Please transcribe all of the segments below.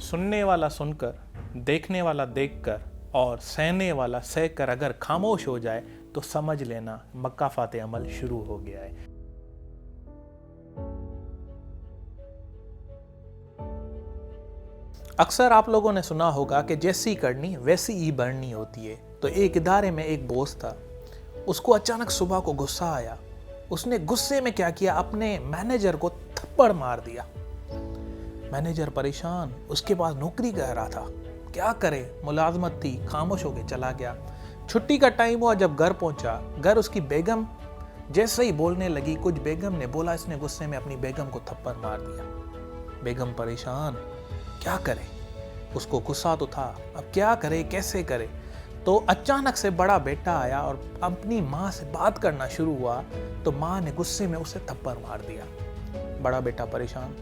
सुनने वाला सुनकर, देखने वाला देखकर और सहने वाला सहकर अगर खामोश हो जाए तो समझ लेना मक्का फाते अमल शुरू हो गया है। अक्सर आप लोगों ने सुना होगा कि जैसी करनी वैसी ही बढ़नी होती है। तो एक इदारे में एक बॉस था, उसको अचानक सुबह को गुस्सा आया। उसने गुस्से में क्या किया, अपने मैनेजर को थप्पड़ मार दिया। मैनेजर परेशान, उसके पास नौकरी कर रहा था, क्या करे, मुलाजमत थी, खामोश होकर चला गया। छुट्टी का टाइम हुआ, जब घर पहुंचा, घर उसकी बेगम जैसे ही बोलने लगी, कुछ बेगम ने बोला, इसने गुस्से में अपनी बेगम को थप्पड़ मार दिया। बेगम परेशान, क्या करे, उसको गुस्सा तो था, अब क्या करे, कैसे करे। तो अचानक से बड़ा बेटा आया और अपनी माँ से बात करना शुरू हुआ, तो माँ ने गुस्से में उसे थप्पड़ मार दिया। बड़ा बेटा परेशान,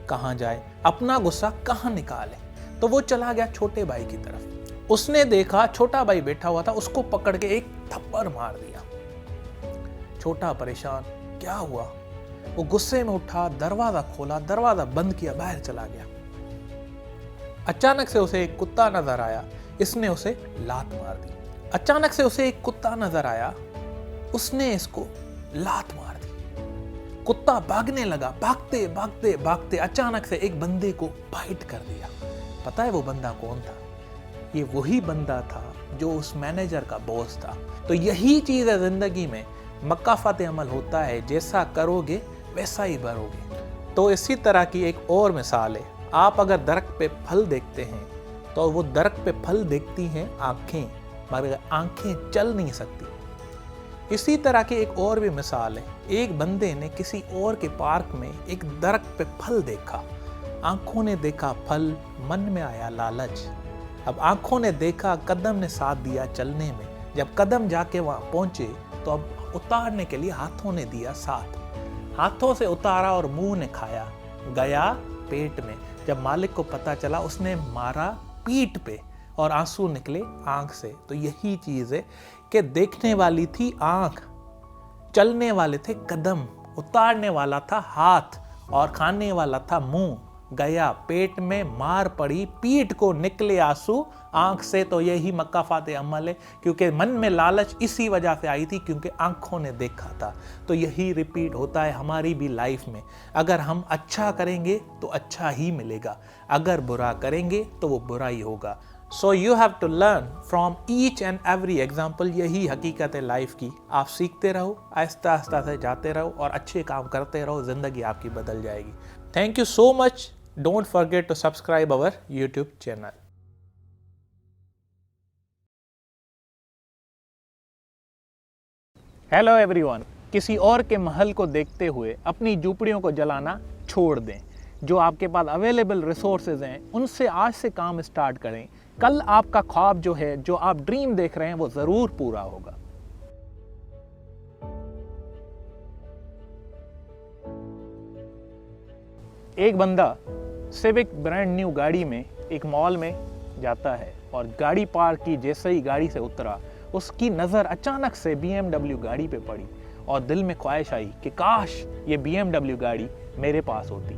कहाँ जाए, अपना गुस्सा कहाँ निकाले। तो वो चला गया छोटे भाई की तरफ। उसने देखा छोटा भाई बैठा हुआ था, उसको पकड़ के एक थप्पड़ मार दिया। छोटा परेशान, क्या हुआ, वो गुस्से में उठा, दरवाजा खोला, दरवाजा बंद किया, बाहर चला गया। अचानक से उसे एक कुत्ता नजर आया, इसने उसे लात मार दी। अचानक से उसे एक कुत्ता नजर आया, उसने इसको लात मार दी। कुत्ता भागने लगा, भागते भागते भागते अचानक से एक बंदे को बाइट कर दिया। पता है वो बंदा कौन था? ये वही बंदा था जो उस मैनेजर का बॉस था। तो यही चीज है जिंदगी में, मक्का फाते अमल होता है, जैसा करोगे वैसा ही भरोगे। तो इसी तरह की एक और मिसाल है, आप अगर दरख्त पे फल देखते हैं तो वो दरख्त पे फल देखती हैं आंखें, मगर आंखें चल नहीं सकती। इसी तरह की एक और भी मिसाल है, एक बंदे ने किसी और के पार्क में एक दरख्त पे फल देखा। आंखों ने देखा फल, मन में आया लालच। अब आंखों ने देखा, कदम ने साथ दिया चलने में। जब कदम जाके वहां पहुंचे तो अब उतारने के लिए हाथों ने दिया साथ। हाथों से उतारा और मुंह ने खाया, गया पेट में। जब मालिक को पता चला, उसने मारा पीठ पे और आंसू निकले आंख से। तो यही चीज है कि देखने वाली थी आंख, चलने वाले थे कदम, उतारने वाला था हाथ और खाने वाला था मुंह। गया पेट में, मार पड़ी पीठ को, निकले आंसू आंख से। तो यही मक्का फाते अमल है, क्योंकि मन में लालच इसी वजह से आई थी, क्योंकि आंखों ने देखा था। तो यही रिपीट होता है हमारी भी लाइफ में। अगर हम अच्छा करेंगे तो अच्छा ही मिलेगा, अगर बुरा करेंगे तो वो बुरा ही होगा। So you have to learn from each and every example. यही हकीकत है लाइफ की। आप सीखते रहो, आहिस्ता आहिस्ता से जाते रहो और अच्छे काम करते रहो, जिंदगी आपकी बदल जाएगी। Thank you so much. Don't forget to subscribe our YouTube channel. Hello everyone, किसी और के महल को देखते हुए अपनी झूपड़ियों को जलाना छोड़ दें। जो आपके पास अवेलेबल रिसोर्सेज हैं, उनसे आज से काम स्टार्ट करें। कल आपका ख्वाब जो है, जो आप ड्रीम देख रहे हैं, वो ज़रूर पूरा होगा। एक बंदा सिविक ब्रांड न्यू गाड़ी में एक मॉल में जाता है और गाड़ी पार्क की, जैसे ही गाड़ी से उतरा, उसकी नज़र अचानक से BMW गाड़ी पे पड़ी और दिल में ख्वाहिश आई कि काश ये BMW गाड़ी मेरे पास होती।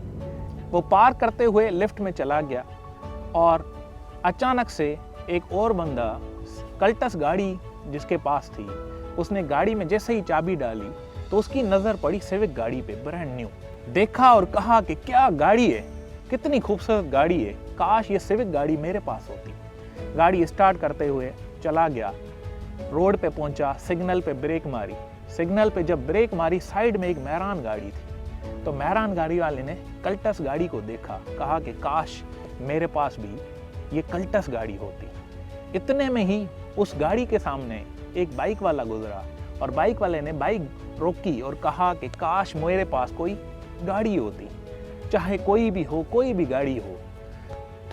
वो पार्क करते हुए लिफ्ट में चला गया और अचानक से एक और बंदा, कल्टस गाड़ी जिसके पास थी, उसने गाड़ी में जैसे ही चाबी डाली तो उसकी नज़र पड़ी सिविक गाड़ी पे, ब्रांड न्यू। देखा और कहा कि क्या गाड़ी है, कितनी खूबसूरत गाड़ी है, काश ये सिविक गाड़ी मेरे पास होती। गाड़ी स्टार्ट करते हुए चला गया, रोड पे पहुंचा, सिग्नल पे ब्रेक मारी। सिग्नल पे जब ब्रेक मारी, साइड में एक मेहरान गाड़ी थी। तो मेहरान गाड़ी वाले ने कल्टस गाड़ी को देखा, कहा कि काश मेरे पास भी ये कल्टस गाड़ी होती। इतने में ही उस गाड़ी के सामने एक बाइक वाला गुजरा और बाइक वाले ने बाइक रोकी और कहा कि काश मेरे पास कोई गाड़ी होती, चाहे कोई भी हो, कोई भी गाड़ी हो।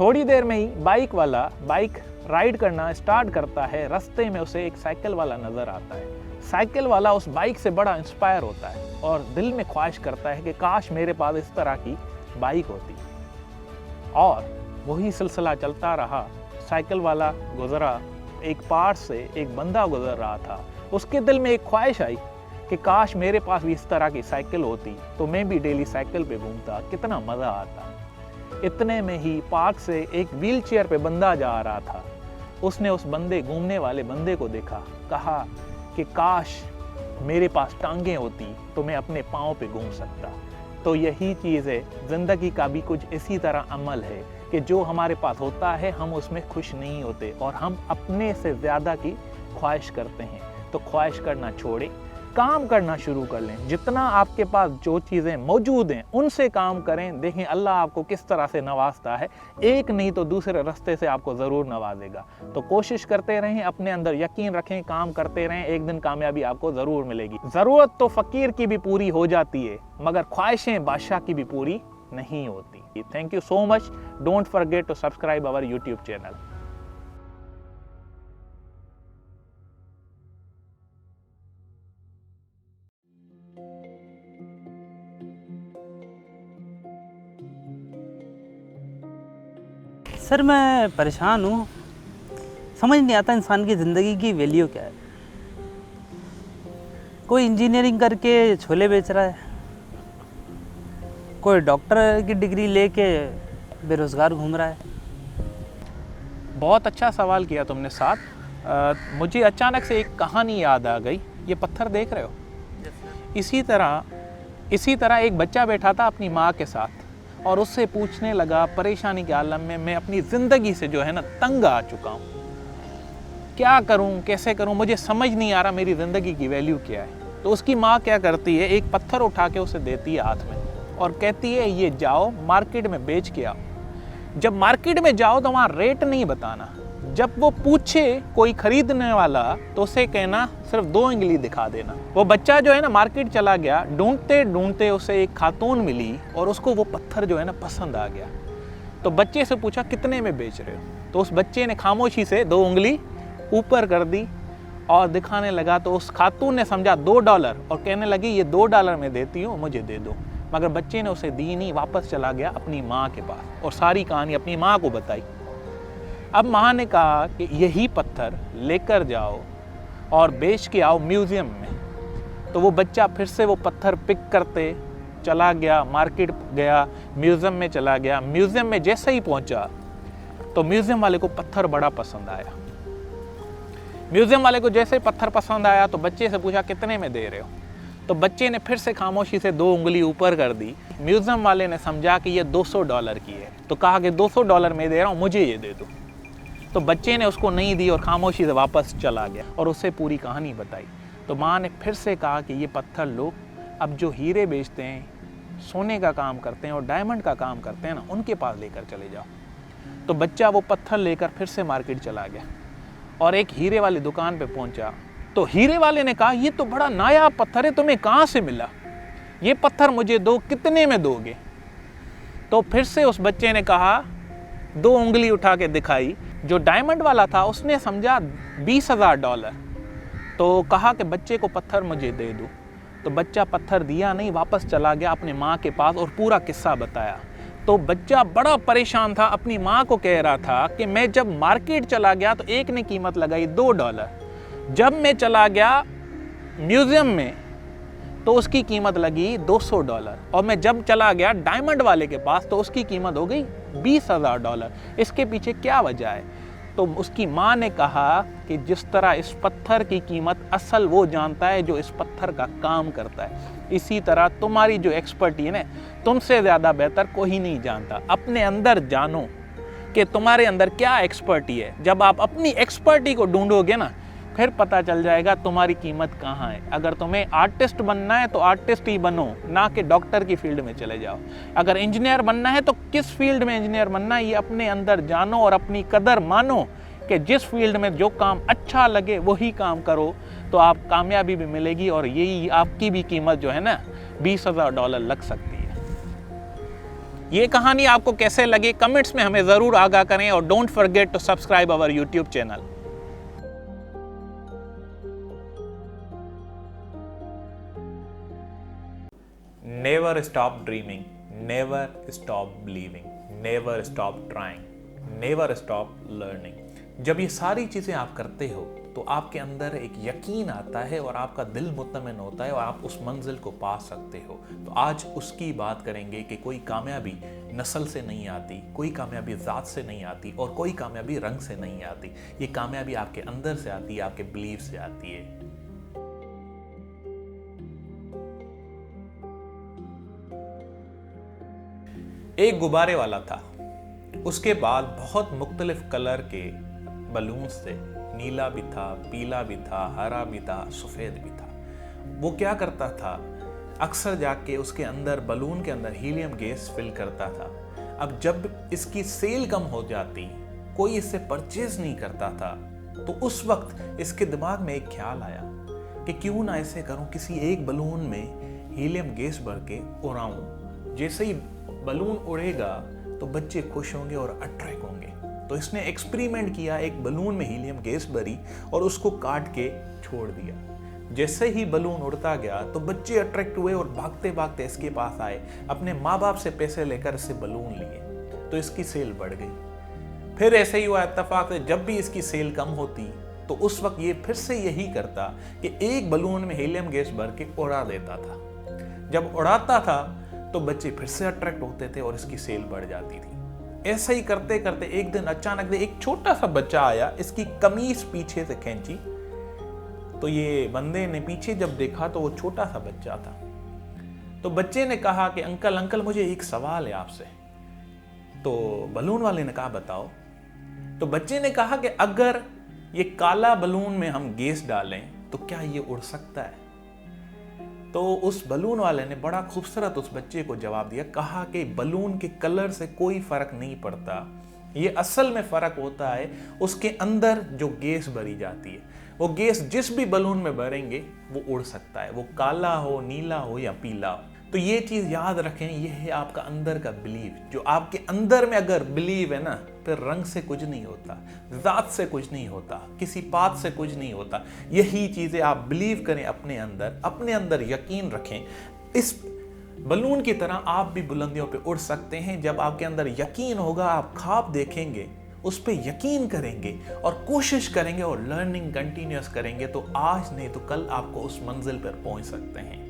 थोड़ी देर में ही बाइक वाला बाइक राइड करना स्टार्ट करता है। रास्ते में उसे एक साइकिल वाला नजर आता है। साइकिल वाला उस बाइक से बड़ा इंस्पायर होता है और दिल में ख्वाहिश करता है कि काश मेरे पास इस तरह की बाइक होती। और वही सिलसिला चलता रहा। साइकिल वाला गुजरा, एक पार से एक बंदा गुजर रहा था। उसके दिल में एक ख्वाहिश आई कि काश मेरे पास भी इस तरह की साइकिल होती, तो मैं भी डेली साइकिल पे घूमता, कितना मज़ा आता। इतने में ही पार्क से एक व्हीलचेयर पे बंदा जा रहा था। उसने उस बंदे घूमने वाले बंदे को देखा, कहा कि काश मेरे पास टांगे होती तो मैं अपने पाँव पे घूम सकता। तो यही चीज़ है, ज़िंदगी का भी कुछ इसी तरह अमल है कि जो हमारे पास होता है हम उसमें खुश नहीं होते और हम अपने से ज़्यादा की ख्वाहिश करते हैं। तो ख्वाहिश करना छोड़ें, काम करना शुरू कर लें। जितना आपके पास जो चीज़ें मौजूद हैं उनसे काम करें। देखें अल्लाह आपको किस तरह से नवाजता है, एक नहीं तो दूसरे रास्ते से आपको ज़रूर नवाजेगा। तो कोशिश करते रहें, अपने अंदर यकीन रखें, काम करते रहें, एक दिन कामयाबी आपको ज़रूर मिलेगी। ज़रूरत तो फ़कीर की भी पूरी हो जाती है मगर ख्वाहिशें बादशाह की भी पूरी नहीं होती। Thank you so much. Don't forget to subscribe our YouTube channel. Sir मैं परेशान हूँ, समझ नहीं आता इंसान की ज़िंदगी की वैल्यू क्या है। कोई इंजीनियरिंग करके छोले बेच रहा है, कोई डॉक्टर की डिग्री लेके बेरोज़गार घूम रहा है। बहुत अच्छा सवाल किया तुमने साथ। मुझे अचानक से एक कहानी याद आ गई। ये पत्थर देख रहे हो, इसी तरह एक बच्चा बैठा था अपनी माँ के साथ और उससे पूछने लगा परेशानी के आलम में, मैं अपनी ज़िंदगी से जो है ना तंग आ चुका हूँ, क्या करूँ, कैसे करूँ, मुझे समझ नहीं आ रहा मेरी ज़िंदगी की वैल्यू क्या है। तो उसकी माँ क्या करती है, एक पत्थर उठा के उसे देती है हाथ में और कहती है ये जाओ मार्केट में बेच के आओ। जब मार्केट में जाओ तो वहाँ रेट नहीं बताना, जब वो पूछे कोई खरीदने वाला तो उसे कहना सिर्फ 2 उंगली दिखा देना। वो बच्चा जो है ना मार्केट चला गया, ढूंढते ढूंढते उसे एक खातून मिली और उसको वो पत्थर जो है ना पसंद आ गया। तो बच्चे से पूछा कितने में बेच रहे हो, तो उस बच्चे ने खामोशी से 2 उंगली ऊपर कर दी और दिखाने लगा। तो उस खातून ने समझा $2 और कहने लगी ये $2 में देती हूँ, मुझे दे दो। मगर बच्चे ने उसे दी नहीं, वापस चला गया अपनी माँ के पास और सारी कहानी अपनी माँ को बताई। अब माँ ने कहा कि यही पत्थर लेकर जाओ और बेच के आओ म्यूज़ियम में। तो वो बच्चा फिर से वो पत्थर पिक करते चला गया, मार्केट गया, म्यूज़ियम में चला गया। म्यूज़ियम में जैसे ही पहुंचा तो म्यूज़ियम वाले को पत्थर बड़ा पसंद आया। म्यूज़ियम वाले को जैसे पत्थर पसंद आया तो बच्चे से पूछा कितने में दे रहे हो। तो बच्चे ने फिर से खामोशी से 2 उंगली ऊपर कर दी। म्यूज़ियम वाले ने समझा कि ये $200 की है, तो कहा कि $200 में दे रहा हूँ, मुझे ये दे दो। तो बच्चे ने उसको नहीं दी और खामोशी से वापस चला गया और उससे पूरी कहानी बताई। तो माँ ने फिर से कहा कि ये पत्थर लोग अब जो हीरे बेचते हैं, सोने का काम करते हैं और डायमंड का काम करते हैं ना, उनके पास लेकर चले जाओ। तो बच्चा वो पत्थर लेकर फिर से मार्केट चला गया और एक हीरे वाली दुकान पे पहुंचा। तो हीरे वाले ने कहा ये तो बड़ा नायाब पत्थर है, तुम्हें कहाँ से मिला, ये पत्थर मुझे दो, कितने में दोगे। तो फिर से उस बच्चे ने कहा, 2 उंगली उठा के दिखाई। जो डायमंड वाला था उसने समझा $20,000। तो कहा कि बच्चे को पत्थर मुझे दे दो। तो बच्चा पत्थर दिया नहीं, वापस चला गया अपने माँ के पास और पूरा किस्सा बताया। तो बच्चा बड़ा परेशान था, अपनी माँ को कह रहा था कि मैं जब मार्केट चला गया तो एक ने कीमत लगाई $2, जब मैं चला गया म्यूज़ियम में तो उसकी कीमत लगी $200 और मैं जब चला गया डायमंड वाले के पास तो उसकी कीमत हो गई $20,000। इसके पीछे क्या वजह है। तो उसकी माँ ने कहा कि जिस तरह इस पत्थर की कीमत असल वो जानता है जो इस पत्थर का काम करता है, इसी तरह तुम्हारी जो एक्सपर्टी है ना, तुमसे ज़्यादा बेहतर कोई नहीं जानता। अपने अंदर जानो कि तुम्हारे अंदर क्या एक्सपर्टी है। जब आप अपनी एक्सपर्टी को ढूंढोगे ना, फिर पता चल जाएगा तुम्हारी कीमत कहाँ है। अगर तुम्हें आर्टिस्ट बनना है तो आर्टिस्ट ही बनो, ना कि डॉक्टर की फील्ड में चले जाओ। अगर इंजीनियर बनना है तो किस फील्ड में इंजीनियर बनना है ये अपने अंदर जानो और अपनी कदर मानो कि जिस फील्ड में जो काम अच्छा लगे वही काम करो, तो आप कामयाबी भी मिलेगी और यही आपकी भी कीमत जो है ना $20,000 लग सकती है। ये कहानी आपको कैसे लगी कमेंट्स में हमें ज़रूर आगाह करें और don't forget to subscribe our YouTube channel. Never stop dreaming, never stop believing, never stop trying, never stop learning. जब ये सारी चीज़ें आप करते हो तो आपके अंदर एक यकीन आता है और आपका दिल मुतमइन होता है और आप उस मंजिल को पा सकते हो। तो आज उसकी बात करेंगे कि कोई कामयाबी नस्ल से नहीं आती, कोई कामयाबी ज़ात से नहीं आती और कोई कामयाबी रंग से नहीं आती। ये कामयाबी आपके अंदर से आती है, आपके बिलीफ से आती है। एक गुब्बारे वाला था, उसके बाद बहुत मुख्तलिफ कलर के बलून्स थे। नीला भी था, पीला भी था, हरा भी था, सफ़ेद भी था। वो क्या करता था, अक्सर जाके उसके अंदर बलून के अंदर हीलियम गैस फिल करता था। अब जब इसकी सेल कम हो जाती, कोई इससे परचेज नहीं करता था, तो उस वक्त इसके दिमाग में एक ख्याल आया कि क्यों ना ऐसे करूं, किसी एक बलून में हीलियम गैस भर के उड़ाऊं। जैसे ही बलून उड़ेगा तो बच्चे खुश होंगे और अट्रैक्ट होंगे। तो इसने एक्सपेरिमेंट किया, एक बलून में हीलियम गैस भरी और उसको काट के छोड़ दिया। जैसे ही बलून उड़ता गया तो बच्चे अट्रैक्ट हुए और भागते भागते इसके पास आए, अपने माँ बाप से पैसे लेकर इससे बलून लिए, तो इसकी सेल बढ़ गई। फिर ऐसे ही हुआ इत्तेफाक से, जब भी इसकी सेल कम होती तो उस वक्त ये फिर से यही करता कि एक बलून में हीलियम गैस भर के उड़ा देता था। जब उड़ाता था तो बच्चे फिर से अट्रैक्ट होते थे और इसकी सेल बढ़ जाती थी। ऐसे ही करते करते एक दिन अचानक एक छोटा सा बच्चा आया, इसकी कमीज पीछे से खींची, तो ये बंदे ने पीछे जब देखा तो वो छोटा सा बच्चा था। तो बच्चे ने कहा कि अंकल अंकल मुझे एक सवाल है आपसे। तो बलून वाले ने कहा बताओ। तो बच्चे ने कहा कि अगर ये काला बलून में हम गैस डालें तो क्या ये उड़ सकता है? तो उस बलून वाले ने बड़ा खूबसूरत उस बच्चे को जवाब दिया, कहा कि बलून के कलर से कोई फर्क नहीं पड़ता, ये असल में फर्क होता है उसके अंदर जो गैस भरी जाती है। वो गैस जिस भी बलून में भरेंगे वो उड़ सकता है, वो काला हो, नीला हो या पीला हो। तो ये चीज याद रखें, ये है आपका अंदर का बिलीव। जो आपके अंदर में अगर बिलीव है ना, फिर रंग से कुछ नहीं होता, जात से कुछ नहीं होता, किसी बात से कुछ नहीं होता। यही चीजें आप बिलीव करें अपने अंदर यकीन रखें। इस बलून की तरह आप भी बुलंदियों पे उड़ सकते हैं। जब आपके अंदर यकीन होगा, आप ख्वाब देखेंगे, उस पर यकीन करेंगे और कोशिश करेंगे और लर्निंग कंटिन्यूस करेंगे, तो आज नहीं तो कल आपको उस मंजिल पर पहुंच सकते हैं।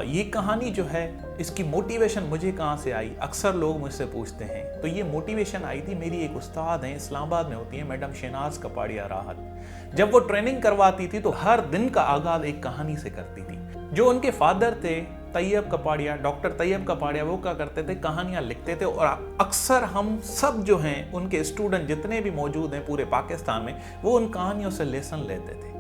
ये कहानी जो है, इसकी मोटिवेशन मुझे कहाँ से आई, अक्सर लोग मुझसे पूछते हैं। तो ये मोटिवेशन आई थी, मेरी एक उस्ताद हैं, इस्लामाबाद में होती है, मैडम शहनाज कपाड़िया राहत। जब वो ट्रेनिंग करवाती थी तो हर दिन का आगाज एक कहानी से करती थी। जो उनके फादर थे तैयब कपाड़िया, डॉक्टर तैयब कपाड़िया, वो क्या करते थे, कहानियाँ लिखते थे। और अक्सर हम सब जो हैं, उनके स्टूडेंट जितने भी मौजूद हैं पूरे पाकिस्तान में, वो उन कहानियों से लेसन लेते थे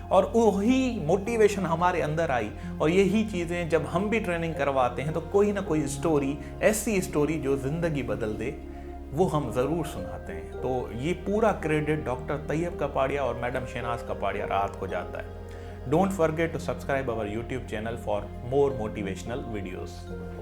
और वही मोटिवेशन हमारे अंदर आई। और यही चीज़ें जब हम भी ट्रेनिंग करवाते हैं तो कोई ना कोई स्टोरी, ऐसी स्टोरी जो ज़िंदगी बदल दे, वो हम ज़रूर सुनाते हैं। तो ये पूरा क्रेडिट डॉक्टर तैयब कपाड़िया और मैडम शहनाज कपाड़िया राहत को जाता है। Don't forget to subscribe our YouTube channel for more motivational videos.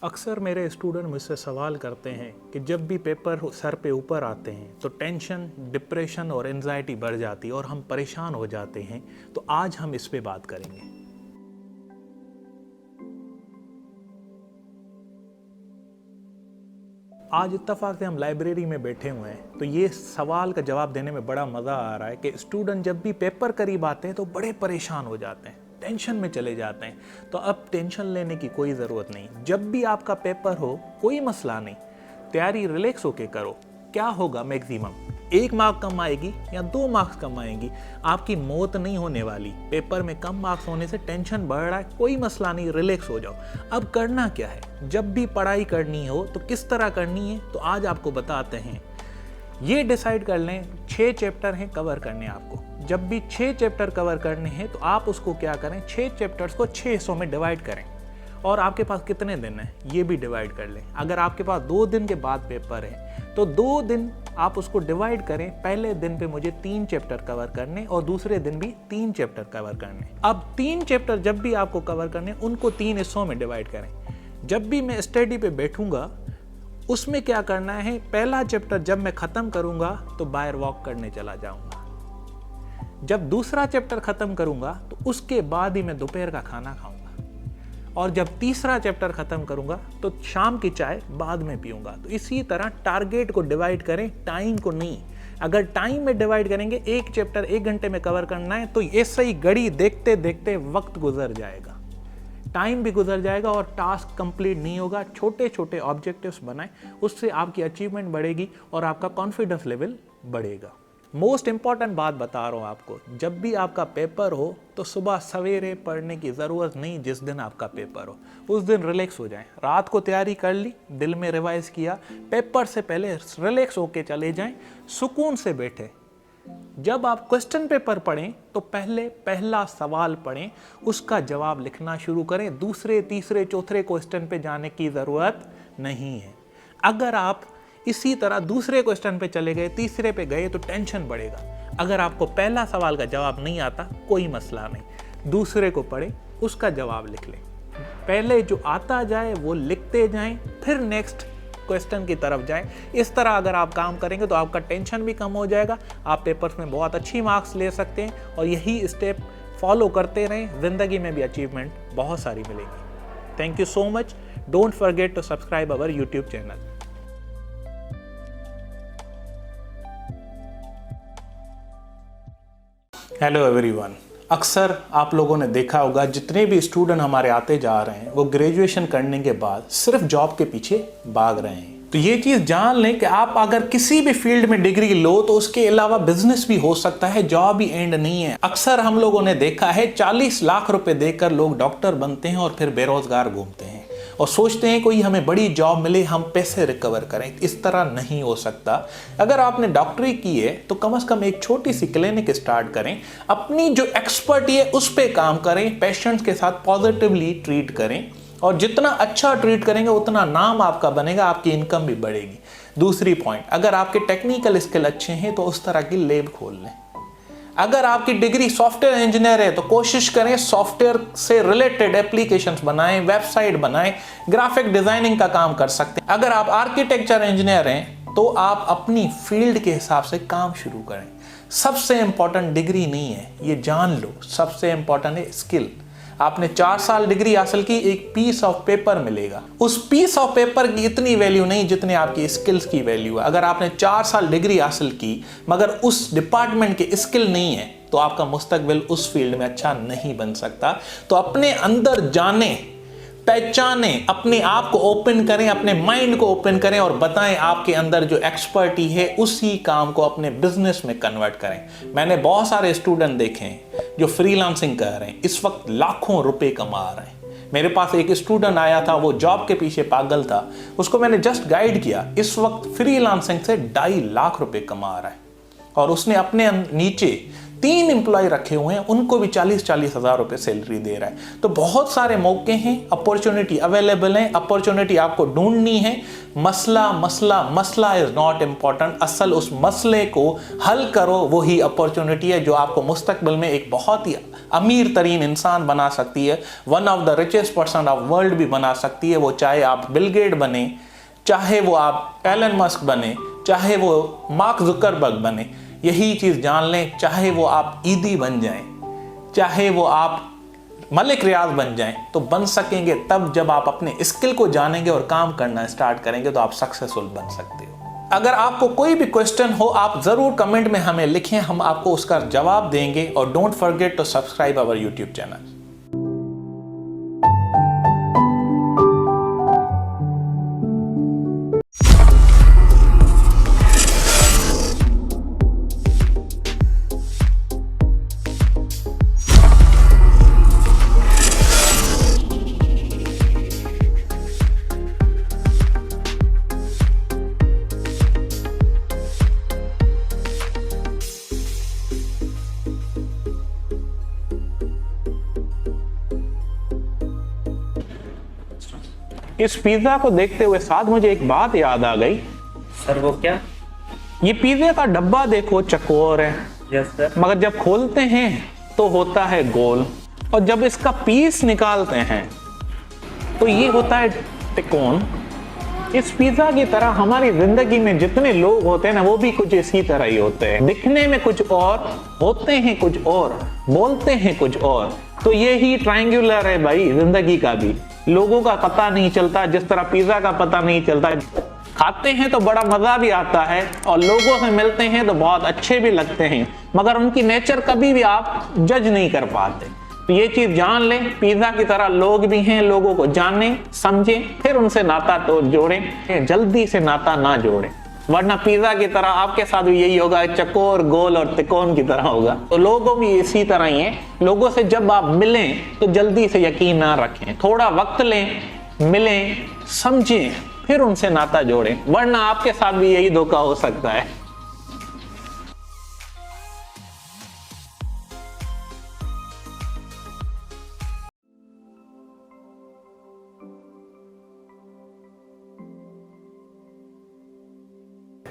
अक्सर मेरे स्टूडेंट मुझसे सवाल करते हैं कि जब भी पेपर सर पे ऊपर आते हैं तो टेंशन, डिप्रेशन और एंजाइटी बढ़ जाती है और हम परेशान हो जाते हैं। तो आज हम इस पे बात करेंगे। आज इत्तेफाक से हम लाइब्रेरी में बैठे हुए हैं तो ये सवाल का जवाब देने में बड़ा मज़ा आ रहा है कि स्टूडेंट जब भी पेपर करीब आते हैं तो बड़े परेशान हो जाते हैं, टेंशन में चले जाते हैं। तो अब टेंशन लेने की कोई ज़रूरत नहीं। जब भी आपका पेपर हो कोई मसला नहीं, तैयारी रिलैक्स होके करो। क्या होगा, मैक्सिमम 1 मार्क कम आएगी या 2 मार्क्स कम आएंगी, आपकी मौत नहीं होने वाली। पेपर में कम मार्क्स होने से टेंशन बढ़ रहा है, कोई मसला नहीं, रिलैक्स हो जाओ। अब करना क्या है, जब भी पढ़ाई करनी हो तो किस तरह करनी है, तो आज आपको बताते हैं। ये डिसाइड कर लें 6 चैप्टर हैं कवर करने आपको। जब भी 6 चैप्टर कवर करने हैं तो आप उसको क्या करें, 6 चैप्टर्स को 6 हिस्सों में डिवाइड करें और आपके पास कितने दिन हैं ये भी डिवाइड कर लें। अगर आपके पास 2 दिन के बाद पेपर है तो 2 दिन आप उसको डिवाइड करें। पहले दिन पे मुझे 3 चैप्टर कवर करने और दूसरे दिन भी 3 चैप्टर कवर करने। अब 3 चैप्टर जब भी आपको कवर करने उनको 3 हिस्सों में डिवाइड करें। जब भी मैं स्टडी पे बैठूंगा उसमें क्या करना है, पहला चैप्टर जब मैं ख़त्म करूंगा तो बाहर वॉक करने चला जाऊंगा। जब दूसरा चैप्टर ख़त्म करूंगा तो उसके बाद ही मैं दोपहर का खाना खाऊंगा और जब तीसरा चैप्टर ख़त्म करूंगा तो शाम की चाय बाद में पीऊंगा। तो इसी तरह टारगेट को डिवाइड करें, टाइम को नहीं। अगर टाइम में डिवाइड करेंगे, एक चैप्टर 1 घंटे में कवर करना है तो ऐसे ही घड़ी देखते देखते वक्त गुजर जाएगा, टाइम भी गुजर जाएगा और टास्क कंप्लीट नहीं होगा। छोटे छोटे ऑब्जेक्टिव्स बनाएं, उससे आपकी अचीवमेंट बढ़ेगी और आपका कॉन्फिडेंस लेवल बढ़ेगा। मोस्ट इंपॉर्टेंट बात बता रहा हूँ आपको, जब भी आपका पेपर हो तो सुबह सवेरे पढ़ने की ज़रूरत नहीं। जिस दिन आपका पेपर हो उस दिन रिलैक्स हो जाएं। रात को तैयारी कर ली, दिल में रिवाइज किया, पेपर से पहले रिलैक्स होके चले जाएं, सुकून से बैठे। जब आप क्वेश्चन पेपर पढ़ें तो पहले पहला सवाल पढ़ें, उसका जवाब लिखना शुरू करें। दूसरे, तीसरे, चौथे क्वेश्चन पे जाने की ज़रूरत नहीं है। अगर आप इसी तरह दूसरे क्वेश्चन पे चले गए, तीसरे पे गए तो टेंशन बढ़ेगा। अगर आपको पहला सवाल का जवाब नहीं आता कोई मसला नहीं, दूसरे को पढ़ें, उसका जवाब लिख लें। पहले जो आता जाए वो लिखते जाएं, फिर नेक्स्ट क्वेश्चन की तरफ जाएं। इस तरह अगर आप काम करेंगे तो आपका टेंशन भी कम हो जाएगा, आप पेपर्स में बहुत अच्छी मार्क्स ले सकते हैं। और यही स्टेप फॉलो करते रहें, ज़िंदगी में भी अचीवमेंट बहुत सारी मिलेगी। Thank you so much. Don't forget to subscribe our YouTube channel. Hello everyone. अक्सर आप लोगों ने देखा होगा जितने भी स्टूडेंट हमारे आते जा रहे हैं वो ग्रेजुएशन करने के बाद सिर्फ जॉब के पीछे भाग रहे हैं। तो ये चीज़ जान लें कि आप अगर किसी भी फील्ड में डिग्री लो तो उसके अलावा बिजनेस भी हो सकता है, जॉब ही एंड नहीं है। अक्सर हम लोगों ने देखा है 40 लाख रुपए देकर लोग डॉक्टर बनते हैं और फिर बेरोजगार घूमते हैं और सोचते हैं कोई हमें बड़ी जॉब मिले, हम पैसे रिकवर करें। इस तरह नहीं हो सकता। अगर आपने डॉक्टरी की है तो कम से कम एक छोटी सी क्लिनिक स्टार्ट करें, अपनी जो एक्सपर्टी है उस पर काम करें, पेशेंट्स के साथ पॉजिटिवली ट्रीट करें और जितना अच्छा ट्रीट करेंगे उतना नाम आपका बनेगा, आपकी इनकम भी बढ़ेगी। दूसरी पॉइंट, अगर आपके टेक्निकल स्किल अच्छे हैं तो उस तरह की लैब खोल लें। अगर आपकी डिग्री सॉफ्टवेयर इंजीनियर है तो कोशिश करें सॉफ्टवेयर से रिलेटेड एप्लीकेशंस बनाएं, वेबसाइट बनाएं, ग्राफिक डिजाइनिंग का काम कर सकते हैं। अगर आप आर्किटेक्चर इंजीनियर हैं तो आप अपनी फील्ड के हिसाब से काम शुरू करें। सबसे इंपॉर्टेंट डिग्री नहीं है, ये जान लो, सबसे इंपॉर्टेंट है स्किल। आपने 4 साल डिग्री हासिल की, एक पीस ऑफ पेपर मिलेगा। उस पीस ऑफ पेपर की इतनी वैल्यू नहीं जितनी आपकी स्किल्स की वैल्यू है। अगर आपने 4 साल डिग्री हासिल की मगर उस डिपार्टमेंट के स्किल नहीं है तो आपका मुस्तकबिल उस फील्ड में अच्छा नहीं बन सकता। तो अपने अंदर जाने, पहचाने, अपने आप को ओपन करें, अपने माइंड को ओपन करें और बताएं आपके अंदर जो एक्सपर्टी है उसी काम को अपने बिजनेस में कन्वर्ट करें। मैंने बहुत सारे स्टूडेंट देखे हैं जो फ्रीलांसिंग कर रहे हैं, इस वक्त लाखों रुपए कमा रहे हैं। मेरे पास एक स्टूडेंट आया था, वो जॉब के पीछे पागल था, उसको मैंने जस्ट गाइड किया, इस वक्त फ्रीलांसिंग से 2.5 लाख रुपए कमा रहा है और उसने अपने नीचे 3 एम्प्लॉय रखे हुए हैं, उनको भी 40-40 हज़ार रुपए सैलरी दे रहा है। तो बहुत सारे मौके हैं, अपॉर्चुनिटी अवेलेबल है, अपॉर्चुनिटी आपको ढूंढनी है। मसला इज नॉट इम्पॉर्टेंट, असल उस मसले को हल करो, वही अपॉर्चुनिटी है जो आपको मुस्तकबिल में एक बहुत ही अमीर तरीन इंसान बना सकती है, one of the richest person of world भी बना सकती है। वो चाहे आप बिल गेट बने, चाहे वो आप एलन मस्क बने, चाहे वो मार्क जुकरबर्ग बने, यही चीज जान लें। चाहे वो आप ईदी बन जाएं, चाहे वो आप मलिक रियाज बन जाएं, तो बन सकेंगे तब जब आप अपने स्किल को जानेंगे और काम करना स्टार्ट करेंगे, तो आप सक्सेसफुल बन सकते हो। अगर आपको कोई भी क्वेश्चन हो आप जरूर कमेंट में हमें लिखें, हम आपको उसका जवाब देंगे। और don't forget to subscribe our YouTube channel. इस पिज्जा को देखते हुए साथ मुझे एक बात याद आ गई। सर वो क्या? ये पिज्जे का डब्बा देखो, चकोर है। Yes sir. मगर जब खोलते हैं तो होता है गोल, और जब इसका पीस निकालते हैं तो ये होता है तिकोन। इस पिज्जा की तरह हमारी जिंदगी में जितने लोग होते हैं ना, वो भी कुछ इसी तरह ही होते हैं। दिखने में कुछ और, होते हैं कुछ और, बोलते हैं कुछ और। तो ये ही ट्रायंगुलर है भाई जिंदगी का भी। लोगों का पता नहीं चलता, जिस तरह पिज्जा का पता नहीं चलता। खाते हैं तो बड़ा मजा भी आता है और लोगों से मिलते हैं तो बहुत अच्छे भी लगते हैं, मगर उनकी नेचर कभी भी आप जज नहीं कर पाते। तो ये चीज जान लें, पिज्जा की तरह लोग भी हैं, लोगों को जानें, समझें, फिर उनसे नाता तो जोड़ें, जल्दी से नाता ना जोड़ें, वरना पिज्जा की तरह आपके साथ भी यही होगा, चकोर, गोल और तिकोन की तरह होगा। तो लोगों भी इसी तरह ही हैं। लोगों से जब आप मिलें तो जल्दी से यकीन ना रखें, थोड़ा वक्त लें, मिलें, समझें, फिर उनसे नाता जोड़ें, वरना आपके साथ भी यही धोखा हो सकता है।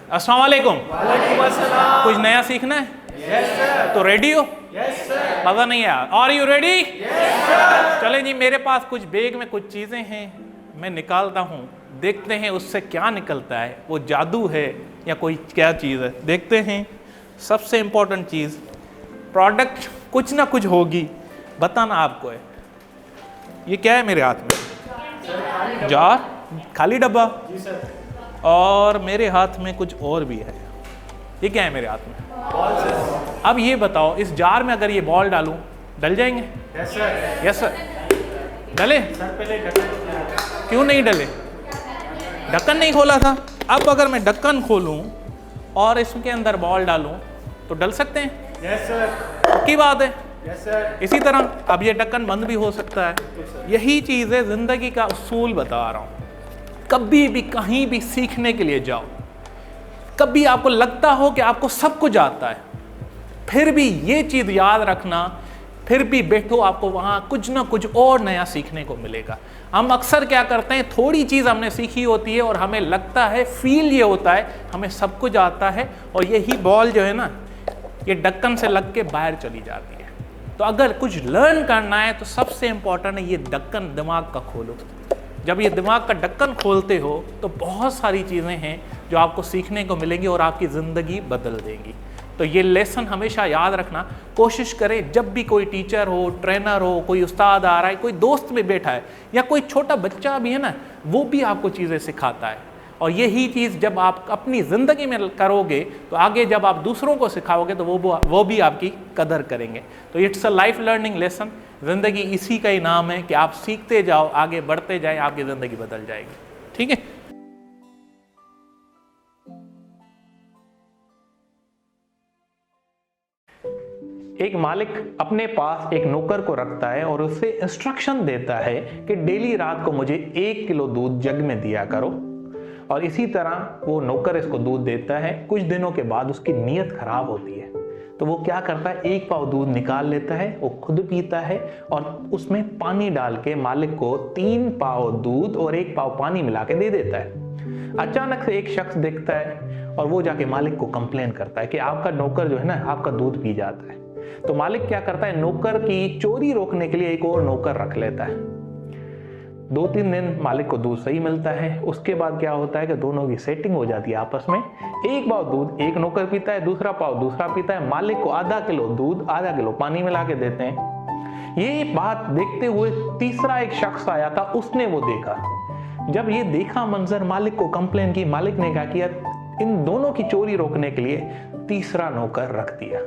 अस्सलाम वालेकुम। कुछ नया सीखना है? yes, sir. तो रेडी हो? yes, sir. मजा नहीं आया? Are you ready? चले जी, मेरे पास कुछ बैग में कुछ चीज़ें हैं, मैं निकालता हूँ, देखते हैं उससे क्या निकलता है, वो जादू है या कोई क्या चीज़ है, देखते हैं। सबसे इम्पोर्टेंट चीज़, प्रोडक्ट कुछ ना कुछ होगी, बताना आपको है। ये क्या है मेरे हाथ में? जार, खाली डब्बा। जी सर। और मेरे हाथ में कुछ और भी है। ये क्या है मेरे हाथ में? अब ये बताओ, इस जार में अगर ये बॉल डालूं, डल जाएंगे? Yes sir. Yes sir. डले? सर पहले ढक्कन क्यों नहीं डले? ढक्कन नहीं खोला था। अब अगर मैं ढक्कन खोलूं और इसके अंदर बॉल डालूं तो डल सकते हैं? Yes sir. पक्की बात है? Yes sir. इसी तरह अब ये ढक्कन बंद भी हो सकता है। यही चीज़ है, जिंदगी का उसूल बता रहा हूँ। कभी भी कहीं भी सीखने के लिए जाओ, कभी आपको लगता हो कि आपको सब कुछ आता है, फिर भी ये चीज़ याद रखना, फिर भी बैठो, आपको वहाँ कुछ ना कुछ और नया सीखने को मिलेगा। हम अक्सर क्या करते हैं, थोड़ी चीज़ हमने सीखी होती है और हमें लगता है, फील ये होता है हमें सब कुछ आता है, और यही बॉल जो है ना, ये ढक्कन से लग के बाहर चली जाती है। तो अगर कुछ लर्न करना है तो सबसे इंपॉर्टेंट है ये ढक्कन दिमाग का खोलो। जब ये दिमाग का ढक्कन खोलते हो तो बहुत सारी चीज़ें हैं जो आपको सीखने को मिलेंगी और आपकी ज़िंदगी बदल देंगी। तो ये लेसन हमेशा याद रखना, कोशिश करें जब भी कोई टीचर हो, ट्रेनर हो, कोई उस्ताद आ रहा है, कोई दोस्त में बैठा है या कोई छोटा बच्चा भी है ना, वो भी आपको चीज़ें सिखाता है। और यही चीज़ जब आप अपनी ज़िंदगी में करोगे तो आगे जब आप दूसरों को सिखाओगे तो वो भी आपकी कदर करेंगे। तो it's a life learning lesson. ज़िंदगी इसी का ही नाम है कि आप सीखते जाओ, आगे बढ़ते जाए, आपकी ज़िंदगी बदल जाएगी। ठीक है। एक मालिक अपने पास एक नौकर को रखता है और उससे इंस्ट्रक्शन देता है कि डेली रात को मुझे 1 किलो दूध जग में दिया करो। और इसी तरह वो नौकर इसको दूध देता है। कुछ दिनों के बाद उसकी नीयत खराब होती है, तो वो क्या करता है, 1 पाव दूध निकाल लेता है, वो खुद पीता है और उसमें पानी डाल के मालिक को 3 पाव दूध और 1 पाव पानी मिला के दे देता है। अचानक से एक शख्स देखता है और वो जाके मालिक को कंप्लेन करता है कि आपका नौकर जो है ना, आपका दूध पी जाता है। तो मालिक क्या करता है, नौकर की चोरी रोकने के लिए एक और नौकर रख लेता है। 2-3 दिन मालिक को दूध सही मिलता है। उसके बाद क्या होता है कि दोनों की सेटिंग हो जाती है आपस में। 1 पाव दूध एक नौकर पीता है, दूसरा पाव दूसरा पीता है। मालिक को आधा किलो दूध, आधा किलो पानी मिला के देते हैं। ये बात देखते हुए तीसरा एक शख्स आया था, उसने वो देखा। जब ये देखा मंजर, मालिक को कंप्लेन की। मालिक ने क्या किया, इन दोनों की चोरी रोकने के लिए तीसरा नौकर रख दिया।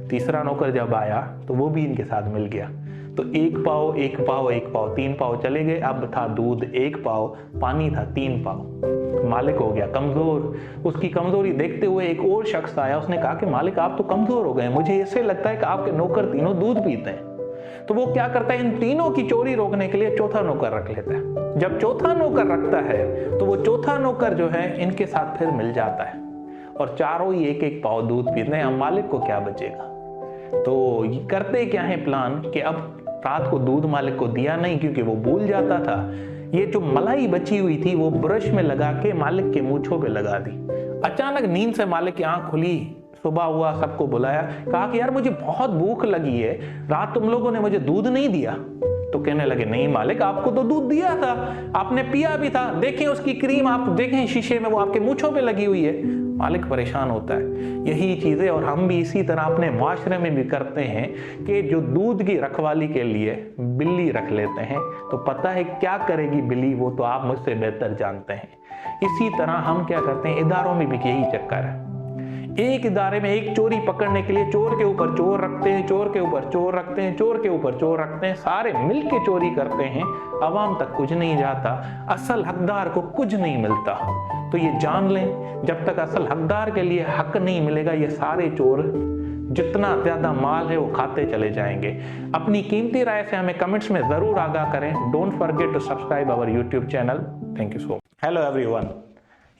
तीसरा नौकर जब आया तो वो भी इनके साथ मिल गया। तो 1 पाव 1 पाव 1 पाव 3 पाव चले गए। अब था दूध 1 पाव, पानी था 3 पाव। मालिक हो गया कमजोर। उसकी कमजोरी देखते हुए एक और शख्स आया, उसने कहा कि मालिक आप तो कमजोर हो गए, मुझे ऐसे लगता है कि आपके नौकर तीनों दूध पीते हैं। तो वो क्या करता है, इन तीनों की चोरी रोकने के लिए चौथा नौकर रख लेता है। जब चौथा नौकर रखता है तो वो चौथा नौकर जो है इनके साथ फिर मिल जाता है और चारों ही 1-1 पाव दूध पीते हैं। अब मालिक को क्या बचेगा। तो करते क्या है प्लान कि अब रात को दूध मालिक को दिया नहीं, क्योंकि वो भूल जाता था। ये जो मलाई बची हुई थी वो ब्रश में लगा के मालिक के मूंछों पे लगा दी। अचानक नींद से मालिक की आंख खुली, सुबह हुआ, सबको बुलाया, कहा कि यार मुझे बहुत भूख लगी है, रात तुम लोगों ने मुझे दूध नहीं दिया। तो कहने लगे नहीं मालिक, आपको तो दूध दिया था, आपने पिया भी था, देखें उसकी क्रीम आप देखें शीशे में, वो आपके मूंछों पे लगी हुई है। मालिक परेशान होता है। यही चीजें और हम भी इसी तरह अपने माशरे में भी करते हैं कि जो दूध की रखवाली के लिए बिल्ली रख लेते हैं, तो पता है क्या करेगी बिल्ली, वो तो आप मुझसे बेहतर जानते हैं। इसी तरह हम क्या करते हैं, इदारों में भी यही चक्कर है। एक इदारे में एक चोरी पकड़ने के लिए चोर के ऊपर चोर रखते हैं, चोर के ऊपर चोर रखते हैं, चोर के ऊपर चोर रखते हैं, सारे मिलके चोरी करते हैं, अवाम तक कुछ नहीं जाता, असल हकदार को कुछ नहीं मिलता। तो ये जान लें, जब तक असल हकदार के लिए हक नहीं मिलेगा, ये सारे चोर जितना ज्यादा माल है वो खाते चले जाएंगे। अपनी कीमती राय से हमें कमेंट्स में जरूर आगाह करें। Don't forget to subscribe our YouTube channel. Thank you so much. Hello everyone,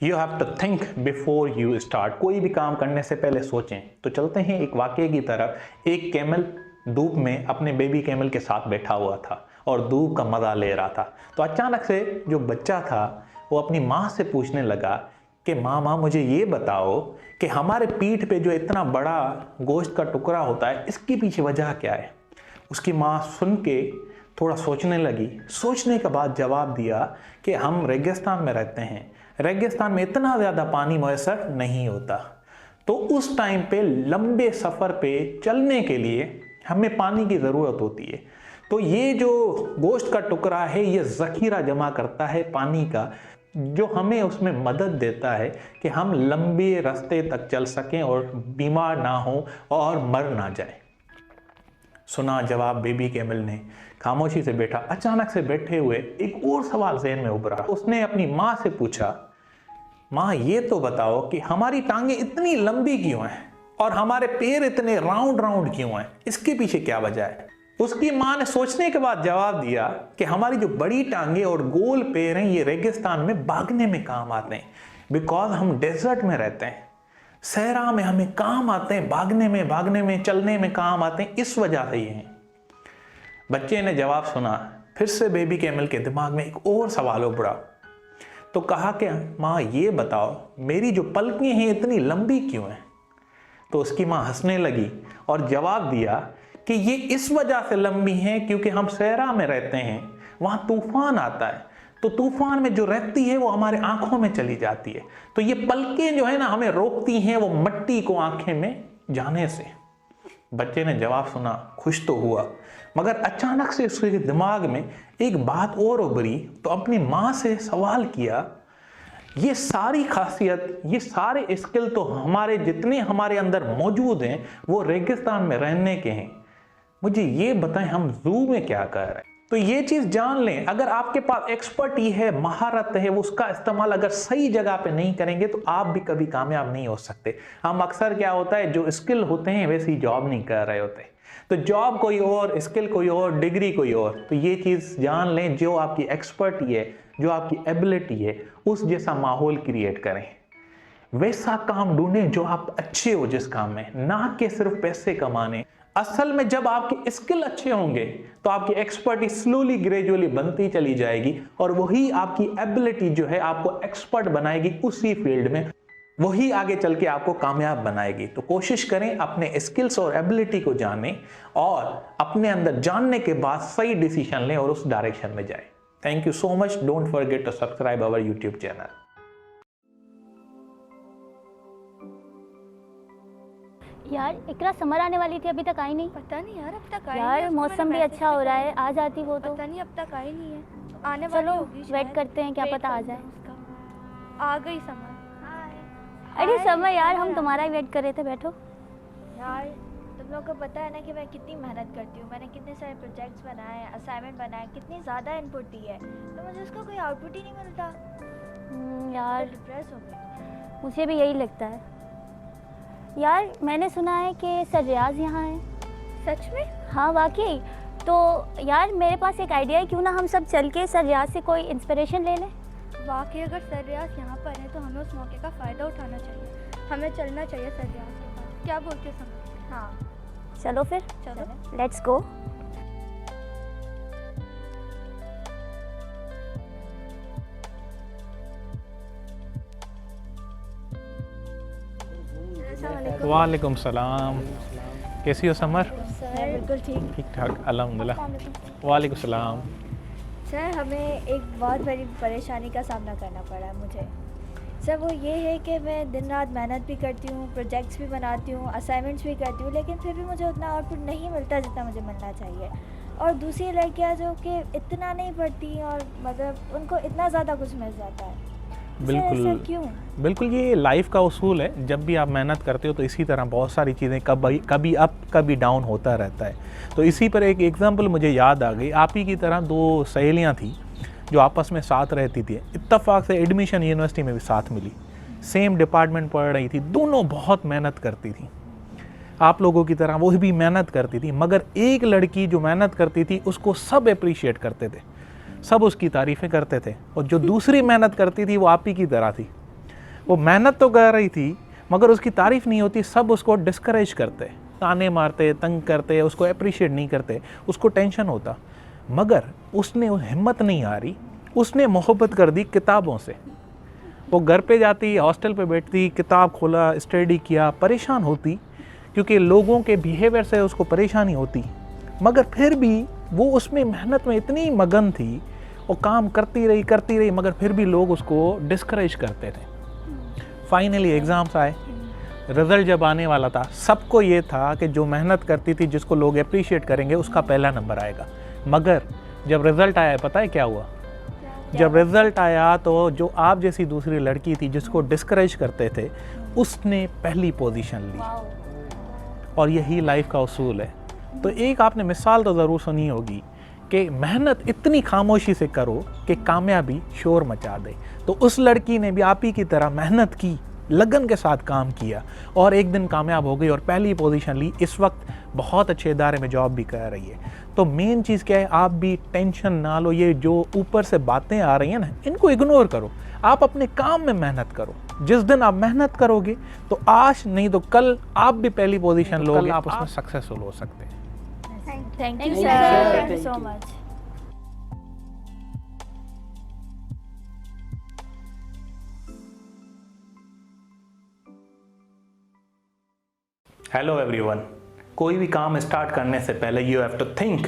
you have to think before you start. कोई भी काम करने से पहले सोचें। तो चलते हैं एक वाकये की तरफ। एक कैमल धूप में अपने बेबी कैमल के साथ बैठा हुआ था और धूप का मजा ले रहा था। तो अचानक से जो बच्चा था वो अपनी माँ से पूछने लगा कि माँ मुझे ये बताओ कि हमारे पीठ पे जो इतना बड़ा गोश्त का टुकड़ा होता है, इसके पीछे वजह क्या है। उसकी माँ सुन के थोड़ा सोचने लगी। सोचने के बाद जवाब दिया कि हम रेगिस्तान में रहते हैं, रेगिस्तान में इतना ज़्यादा पानी मैसर नहीं होता, तो उस टाइम पे लंबे सफ़र पे चलने के लिए हमें पानी की ज़रूरत होती है। तो ये जो गोश्त का टुकड़ा है ये ज़ख़ीरा जमा करता है पानी का, जो हमें उसमें मदद देता है कि हम लंबे रास्ते तक चल सकें और बीमार ना हो और मर ना जाए। सुना जवाब बेबी कैमल ने, खामोशी से बैठा। अचानक से बैठे हुए एक और सवाल ज़हन में उभरा। उसने अपनी माँ से पूछा, माँ ये तो बताओ कि हमारी टांगें इतनी लंबी क्यों हैं और हमारे पैर इतने राउंड राउंड क्यों हैं, इसके पीछे क्या वजह है। उसकी माँ ने सोचने के बाद जवाब दिया कि हमारी जो बड़ी टांगे और गोल पैर हैं ये रेगिस्तान में भागने में काम आते हैं, बिकॉज हम डेजर्ट में रहते हैं, सहरा में हमें काम आते हैं, भागने में चलने में काम आते हैं, इस वजह से ये हैं। बच्चे ने जवाब सुना। फिर से बेबी कैमल के दिमाग में एक और सवाल उभरा। तो कहा कि माँ ये बताओ मेरी जो पलकें हैं इतनी लंबी क्यों हैं। तो उसकी माँ हंसने लगी और जवाब दिया कि ये इस वजह से लंबी हैं क्योंकि हम सहरा में रहते हैं, वहाँ तूफान आता है, तो तूफान में जो रहती है वो हमारे आंखों में चली जाती है, तो ये पलकें जो है ना हमें रोकती हैं वो मट्टी को आंखें में जाने से बच्चे ने जवाब सुना, खुश तो हुआ, मगर अचानक से उसके दिमाग में एक बात और उभरी। तो अपनी माँ से सवाल किया, ये सारी खासियत, ये सारे स्किल तो हमारे जितने हमारे अंदर मौजूद हैं वो रेगिस्तान में रहने के हैं, मुझे ये बताएं हम ज़ू में क्या कर रहे हैं। तो ये चीज़ जान लें, अगर आपके पास एक्सपर्टी है, महारत है, वो उसका इस्तेमाल अगर सही जगह पे नहीं करेंगे तो आप भी कभी कामयाब नहीं हो सकते। हम अक्सर क्या होता है, जो स्किल होते हैं वैसी जॉब नहीं कर रहे होते, तो जॉब कोई और, स्किल कोई और, डिग्री कोई और। तो ये चीज़ जान लें, जो आपकी एक्सपर्टी है, जो आपकी एबिलिटी है, उस जैसा माहौल क्रिएट करें, वैसा काम ढूंढें जो आप अच्छे हो जिस काम में, ना कि सिर्फ पैसे कमाने। असल में जब आपके स्किल अच्छे होंगे तो आपकी एक्सपर्टी स्लोली ग्रेजुअली बनती चली जाएगी और वही आपकी एबिलिटी जो है आपको एक्सपर्ट बनाएगी उसी फील्ड में, वही आगे चल के आपको कामयाब बनाएगी। तो कोशिश करें अपने स्किल्स और एबिलिटी को जानें और अपने अंदर जानने के बाद सही डिसीजन लें और उस डायरेक्शन में जाएं। Thank you so much. Don't forget to subscribe our YouTube channel. यार इकरा समर आने वाली थी, अभी तक आई नहीं। पता नहीं यार, अब तक आई यार नहीं। मौसम भी अच्छा हो रहा है, आ जाती वो तो। पता नहीं अब तक आई नहीं है, आने वाली चलो होगी शायद। वेट करते हैं, क्या वेट पता आ करते जाए। हैं उसका। आ गई समर। अरे समर यार, हम तुम्हारा ही वेट कर रहे थे, बैठो। यार तुम लोग को पता है ना कि मैं कितनी मेहनत करती हूँ, मैंने कितने सारे प्रोजेक्ट्स बनाए हैं, असाइनमेंट बनाए, कितनी ज़्यादा इनपुट दी है, तो मुझे उसका कोई आउटपुट ही नहीं मिलता। यार डिप्रेस हो गई। मुझे भी यही लगता है। यार मैंने सुना है कि सर रियाज यहाँ है। सच में? हाँ वाकई। तो यार मेरे पास एक आइडिया है, क्यों ना हम सब चल के सर रियाज से कोई इंस्पिरेशन ले लें। वाकई अगर सर रियाज यहाँ पर है तो हमें उस मौके का फ़ायदा उठाना चाहिए, हमें चलना चाहिए सर रियाज के पास। क्या बोलते हो समर? हाँ चलो फिर, चलो लेट्स गो। वालेकुम सलाम। कैसी हो समर? सर बिल्कुल ठीक। ठीक ठाक अल्हम्दुलिल्लाह। वालेकुम सलाम। सर हमें एक बहुत बड़ी परेशानी का सामना करना पड़ा है मुझे। सर वो ये है कि मैं दिन रात मेहनत भी करती हूँ, प्रोजेक्ट्स भी बनाती हूँ, असाइनमेंट्स भी करती हूँ, लेकिन फिर भी मुझे उतना आउटपुट नहीं मिलता जितना मुझे मिलना चाहिए। और दूसरी लड़कियाँ जो कि इतना नहीं पढ़ती और मतलब उनको इतना ज़्यादा कुछ मिल जाता है। बिल्कुल क्यों? बिल्कुल, ये लाइफ का उसूल है। जब भी आप मेहनत करते हो तो इसी तरह बहुत सारी चीज़ें कभी अप कभी डाउन होता रहता है। तो इसी पर एक एग्जांपल मुझे याद आ गई। आप ही की तरह दो सहेलियां थी जो आपस में साथ रहती थी, इत्तेफाक से एडमिशन यूनिवर्सिटी में भी साथ मिली, सेम डिपार्टमेंट पढ़ रही थी, दोनों बहुत मेहनत करती थी, आप लोगों की तरह वो भी मेहनत करती थी। मगर एक लड़की जो मेहनत करती थी उसको सब अप्रिशिएट करते थे, सब उसकी तारीफ़ें करते थे, और जो दूसरी मेहनत करती थी वो आप ही की तरह थी। वो मेहनत तो कर रही थी मगर उसकी तारीफ़ नहीं होती, सब उसको डिस्करेज करते, ताने मारते, तंग करते, उसको अप्रिशिएट नहीं करते, उसको टेंशन होता। मगर उसने हिम्मत नहीं हारी, उसने मोहब्बत कर दी किताबों से। वो घर पे जाती, हॉस्टल पे बैठती, किताब खोला, स्टडी किया, परेशान होती क्योंकि लोगों के बिहेवियर से उसको परेशानी होती, मगर फिर भी वो उसमें मेहनत में इतनी मगन थी, वो काम करती रही, मगर फिर भी लोग उसको डिस्करेज करते थे। फाइनली एग्ज़ाम्स आए, रिज़ल्ट जब आने वाला था, सबको ये था कि जो मेहनत करती थी, जिसको लोग अप्रिशिएट करेंगे, उसका पहला नंबर आएगा। मगर जब रिज़ल्ट आया, पता है क्या हुआ? जब रिज़ल्ट आया तो जो आप जैसी दूसरी लड़की थी जिसको डिस्करेज करते थे, उसने पहली पोजीशन ली। और यही लाइफ का उसूल है। तो एक आपने मिसाल तो ज़रूर सुनी होगी कि मेहनत इतनी खामोशी से करो कि कामयाबी शोर मचा दे। तो उस लड़की ने भी आप ही की तरह मेहनत की, लगन के साथ काम किया और एक दिन कामयाब हो गई और पहली पोजीशन ली। इस वक्त बहुत अच्छे इदारे में जॉब भी कर रही है। तो मेन चीज़ क्या है, आप भी टेंशन ना लो। ये जो ऊपर से बातें आ रही हैं ना, इनको इग्नोर करो। आप अपने काम में मेहनत करो। जिस दिन आप मेहनत करोगे तो आज नहीं तो कल आप भी पहली पोजीशन लोगे, आप उसमें सक्सेसफुल हो सकते हैं। Thank you sir, thank you so much. Hello everyone. कोई भी काम स्टार्ट करने से पहले you have to think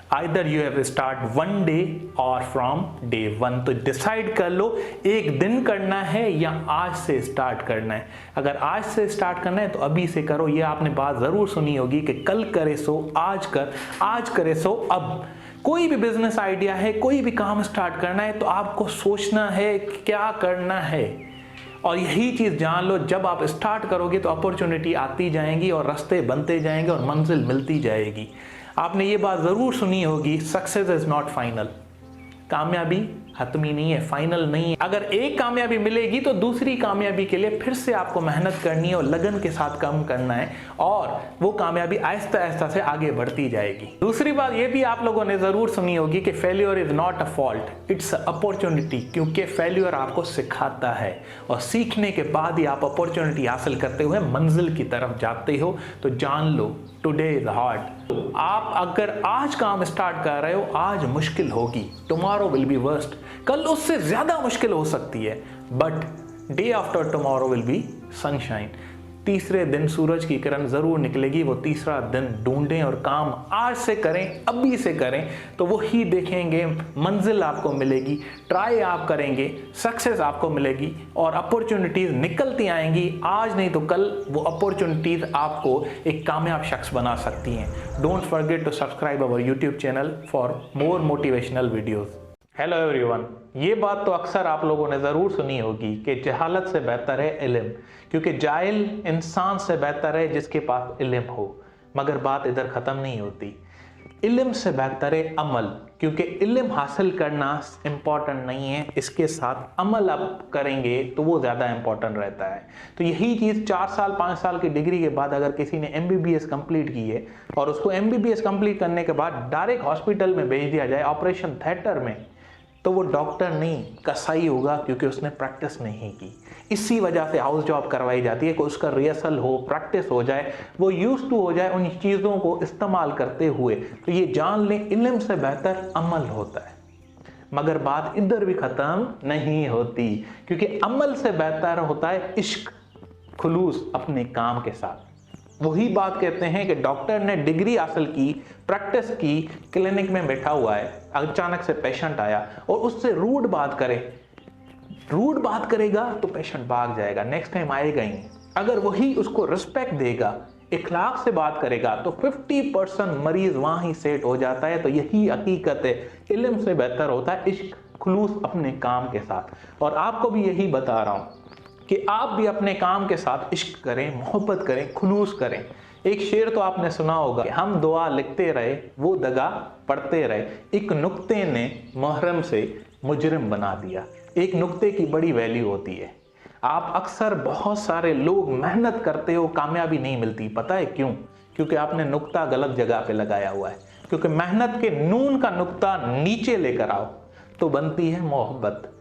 either you have start one day और फ्रॉम डे वन। तो डिसाइड कर लो एक दिन करना है या आज से स्टार्ट करना है। अगर आज से स्टार्ट करना है तो अभी से करो। ये आपने बात जरूर सुनी होगी कि कल करे सो आज कर, आज करे सो अब। कोई भी बिजनेस आइडिया है, कोई भी काम स्टार्ट करना है तो आपको सोचना है क्या करना है, और यही चीज़ जान लो, जब आप स्टार्ट करोगे तो अपॉर्चुनिटी आती जाएंगी और रास्ते बनते जाएंगे और मंजिल मिलती जाएगी। आपने ये बात ज़रूर सुनी होगी, सक्सेस इज़ नॉट फाइनल। कामयाबी हतमी नहीं है, फाइनल नहीं है। अगर एक कामयाबी मिलेगी तो दूसरी कामयाबी के लिए फिर से आपको मेहनत करनी है और लगन के साथ काम करना है, और वो कामयाबी आहिस्ता आहिस्ता से आगे बढ़ती जाएगी। दूसरी बात ये भी आप लोगों ने ज़रूर सुनी होगी कि failure is not a fault, it's a opportunity. क्योंकि फेल्योर आपको सिखाता है और सीखने के बाद ही आप अपॉर्चुनिटी हासिल करते हुए मंजिल की तरफ जाते हो। तो जान लो, टुडे इज हार्ड। आप अगर आज काम स्टार्ट कर रहे हो, आज मुश्किल होगी, टुमारो विल बी वर्स्ट, कल उससे ज्यादा मुश्किल हो सकती है, but day after tomorrow will be sunshine. तीसरे दिन सूरज की किरण जरूर निकलेगी। वो तीसरा दिन ढूंढें और काम आज से करें, अभी से करें, तो वो ही देखेंगे मंजिल आपको मिलेगी। ट्राई आप करेंगे, सक्सेस आपको मिलेगी और अपॉर्चुनिटीज निकलती आएंगी। आज नहीं तो कल वो अपॉर्चुनिटीज आपको एक कामयाब शख्स बना सकती हैं। Don't forget to subscribe our YouTube channel for more motivational videos. Hello everyone, ये बात तो अक्सर आप लोगों ने ज़रूर सुनी होगी कि जहालत से बेहतर है इल्म, क्योंकि जाहिल इंसान से बेहतर है जिसके पास इल्म हो। मगर बात इधर ख़त्म नहीं होती। इल्म से बेहतर है अमल, क्योंकि इल्म हासिल करना इम्पॉर्टेंट नहीं है, इसके साथ अमल आप करेंगे तो वो ज़्यादा इम्पॉर्टेंट रहता है। तो यही चीज़ 4 साल 5 साल की डिग्री के बाद अगर किसी ने MBBS कंप्लीट की है और उसको MBBS कंप्लीट करने के बाद डायरेक्ट हॉस्पिटल में भेज दिया जाए, ऑपरेशन थिएटर में, तो वो डॉक्टर नहीं कसाई होगा, क्योंकि उसने प्रैक्टिस नहीं की। इसी वजह से हाउस जॉब करवाई जाती है कि उसका रिहर्सल हो, प्रैक्टिस हो जाए, वो यूज्ड टू हो जाए उन चीज़ों को इस्तेमाल करते हुए। तो ये जान लें, इल्म से बेहतर अमल होता है। मगर बात इधर भी ख़त्म नहीं होती, क्योंकि अमल से बेहतर होता है इश्क, खुलूस अपने काम के साथ। वही बात कहते हैं कि डॉक्टर ने डिग्री हासिल की, प्रैक्टिस की, क्लिनिक में बैठा हुआ है, अचानक से पेशेंट आया और उससे रूड बात करेगा तो पेशेंट भाग जाएगा, नेक्स्ट टाइम आएगा ही नहीं। अगर वही उसको रिस्पेक्ट देगा, इखलाक से बात करेगा, तो 50% मरीज वहां ही सेट हो जाता है। तो यही हकीकत है, इल्म से बेहतर होता है इश्क, खुलूस अपने काम के साथ। और आपको भी यही बता रहा हूं कि आप भी अपने काम के साथ इश्क करें, मोहब्बत करें, खुलूस करें। एक शेर तो आपने सुना होगा कि हम दुआ लिखते रहे, वो दगा पढ़ते रहे, एक नुक्ते ने मुहर्रम से मुजरिम बना दिया। एक नुक्ते की बड़ी वैल्यू होती है। आप अक्सर बहुत सारे लोग मेहनत करते हो, कामयाबी नहीं मिलती। पता है क्यों? क्योंकि आपने नुक्ता गलत जगह पे लगाया हुआ है। क्योंकि मेहनत के नून का नुक्ता नीचे लेकर आओ तो बनती है मोहब्बत।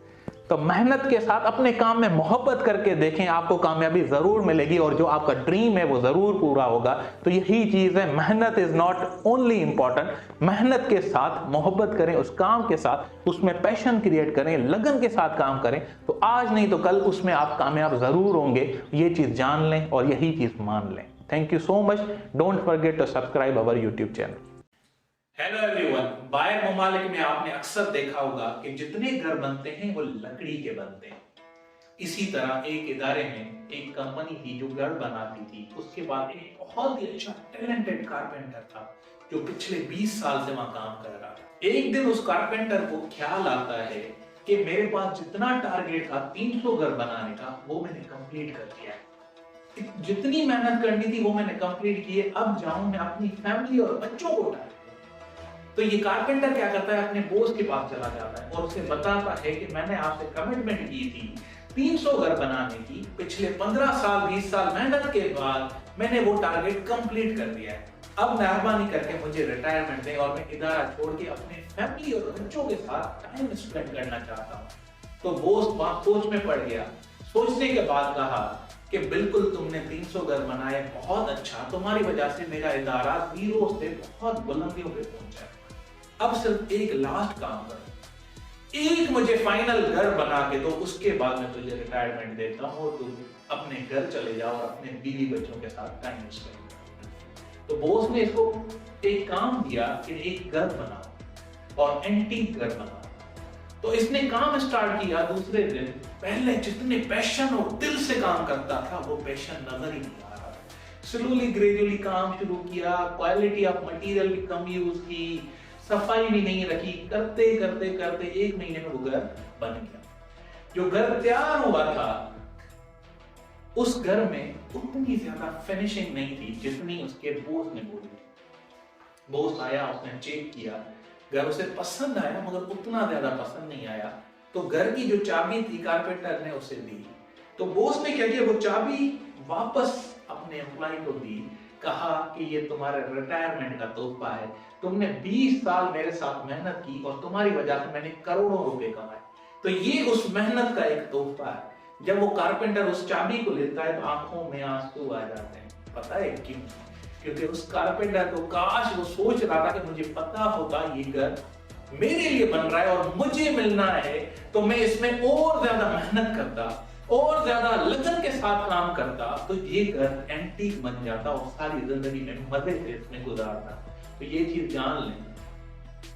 तो मेहनत के साथ अपने काम में मोहब्बत करके देखें, आपको कामयाबी जरूर मिलेगी और जो आपका ड्रीम है वो जरूर पूरा होगा। तो यही चीज है, मेहनत इज नॉट ओनली इंपॉर्टेंट, मेहनत के साथ मोहब्बत करें उस काम के साथ, उसमें पैशन क्रिएट करें, लगन के साथ काम करें, तो आज नहीं तो कल उसमें आप कामयाब जरूर होंगे। ये चीज जान लें और यही चीज मान लें। Thank you so much. Don't forget to subscribe our YouTube channel. Hello everyone, बाहर ममालिक में आपने अक्सर देखा होगा कि जितने घर बनते हैं वो लकड़ी के बनते हैं। इसी तरह एक इदारे में एक कंपनी थी जो घर बनाती थी। उसके बाद एक बहुत ही अच्छा टैलेंटेड कारपेंटर था जो पिछले 20 साल से वहां काम कर रहा था। एक दिन उस कारपेंटर को ख्याल आता है कि मेरे पास जितना टारगेट था 300 घर बनाने का, वो मैंने कंप्लीट कर दिया। जितनी मेहनत करनी थी वो मैंने कंप्लीट की है, अब जाऊं मैं अपनी फैमिली और बच्चों को टारगेट। तो ये कारपेंटर क्या करता है, अपने बॉस के पास चला जाता है और उसे बताता है कि मैंने आपसे कमिटमेंट की थी 300 घर बनाने की, पिछले 15 साल 20 साल मेहनत के बाद मैंने वो टारगेट कंप्लीट कर दिया है। अब मेहरबानी करके मुझे रिटायरमेंट दें और मैं इदारा छोड़ के अपने फैमिली और बच्चों के साथ टाइम स्पेंड करना चाहता हूँ। तो बॉस बात सोच में पड़ गया। सोचने के बाद कहा कि बिल्कुल तुमने 300 घर बनाए, बहुत अच्छा, तुम्हारी वजह से मेरा इदारा जीरो से बहुत बुलंदियों पे पहुंचा। अब सिर्फ एक लास्ट काम करो, एक मुझे फाइनल घर बना के दो, उसके बाद मैं तुझे रिटायरमेंट देता हूँ और तू अपने घर चले जाओ और अपने बीवी बच्चों के साथ टाइम स्पेंड करो। तो बॉस ने इसको एक काम दिया कि एक घर बनाओ और एंटीक घर बनाओ। तो इसने काम स्टार्ट किया दूसरे दिन। पहले जितने पैशन और दिल से काम करता था वो पैशन नजर ही नहीं आ रहा। स्लोली ग्रेजुअली काम शुरू किया, क्वालिटी ऑफ मटेरियल भी कम यूज की, सफाई भी नहीं रखी, करते करते करते 1 महीने में वो घर बन गया। जो घर तैयार हुआ था उस घर में उतनी ज्यादा फिनिशिंग नहीं थी जितनी उसके बॉस ने बोली थी। बॉस आया, उसने चेक किया, घर उसे पसंद आया मगर उतना ज्यादा पसंद नहीं आया। तो घर की जो चाबी थी कारपेंटर ने उसे दी। तो बॉस ने क्या किया, वो चाबी वापस अपने एम्प्लॉय को दी, कहा कि ये तुम्हारे रिटायरमेंट का तोहफा है, तुमने 20 साल मेरे साथ मेहनत की और तुम्हारी वजह से मैंने करोड़ों रुपए कमाए, तो ये उस मेहनत का एक तोहफा है। जब वो कारपेंटर उस चाबी को लेता है तो आंखों में आंसू आ जाते हैं। पता है क्यों? क्योंकि उस कारपेंटर को काश वो सोच रहा था कि मुझे पता होता ये घर मेरे लिए बन रहा है और मुझे मिलना है तो मैं इसमें और ज्यादा मेहनत करता और ज्यादा लगन के साथ काम करता तो ये घर एंटीक बन जाता और सारी जिंदगी में मजे से इसमें गुजारता। तो ये चीज जान लें।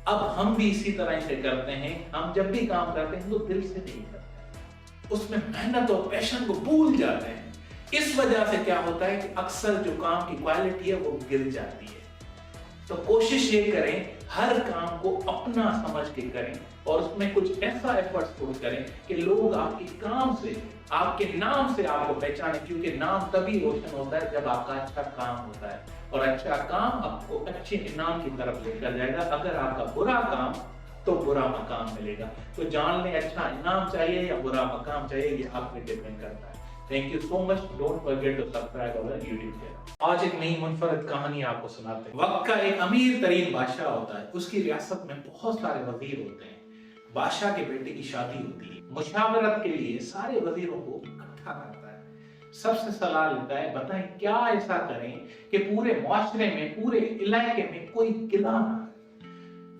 अब हम भी इसी तरह से करते हैं। हम जब भी काम करते हैं तो दिल से नहीं करते, उसमें मेहनत और पैशन को भूल जाते हैं। इस वजह से क्या होता है कि अक्सर जो काम की क्वालिटी है वो गिर जाती है। तो कोशिश ये करें हर काम को अपना समझ के करें और उसमें कुछ ऐसा एफर्ट्स करें कि लोग आपके काम से, आपके नाम से आपको पहचाने, क्योंकि नाम तभी रोशन होता है जब आपका अच्छा काम होता है और अच्छा काम आपको अच्छे इनाम की तरफ लेकर जाएगा। अगर आपका बुरा काम तो बुरा मकाम मिलेगा। तो जान लें अच्छा इनाम चाहिए या बुरा मकाम चाहिए, ये आप पे डिपेंड करता है। Thank you so much. Don't forget to subscribe our YouTube channel. आज एक नई मुनफरद कहानी आपको सुनाते हैं। वक्त का एक अमीर तरीन बादशाह होता है, उसकी रियासत में बहुत सारे वजीर होते हैं। बादशाह के बेटे की शादी होती है, मुशावरत के लिए सारे वजीरों को इकट्ठा करता है, सबसे सलाह लेता है, बताएं क्या ऐसा करें कि पूरे मुआशरे में, पूरे इलाके में कोई गिला ना।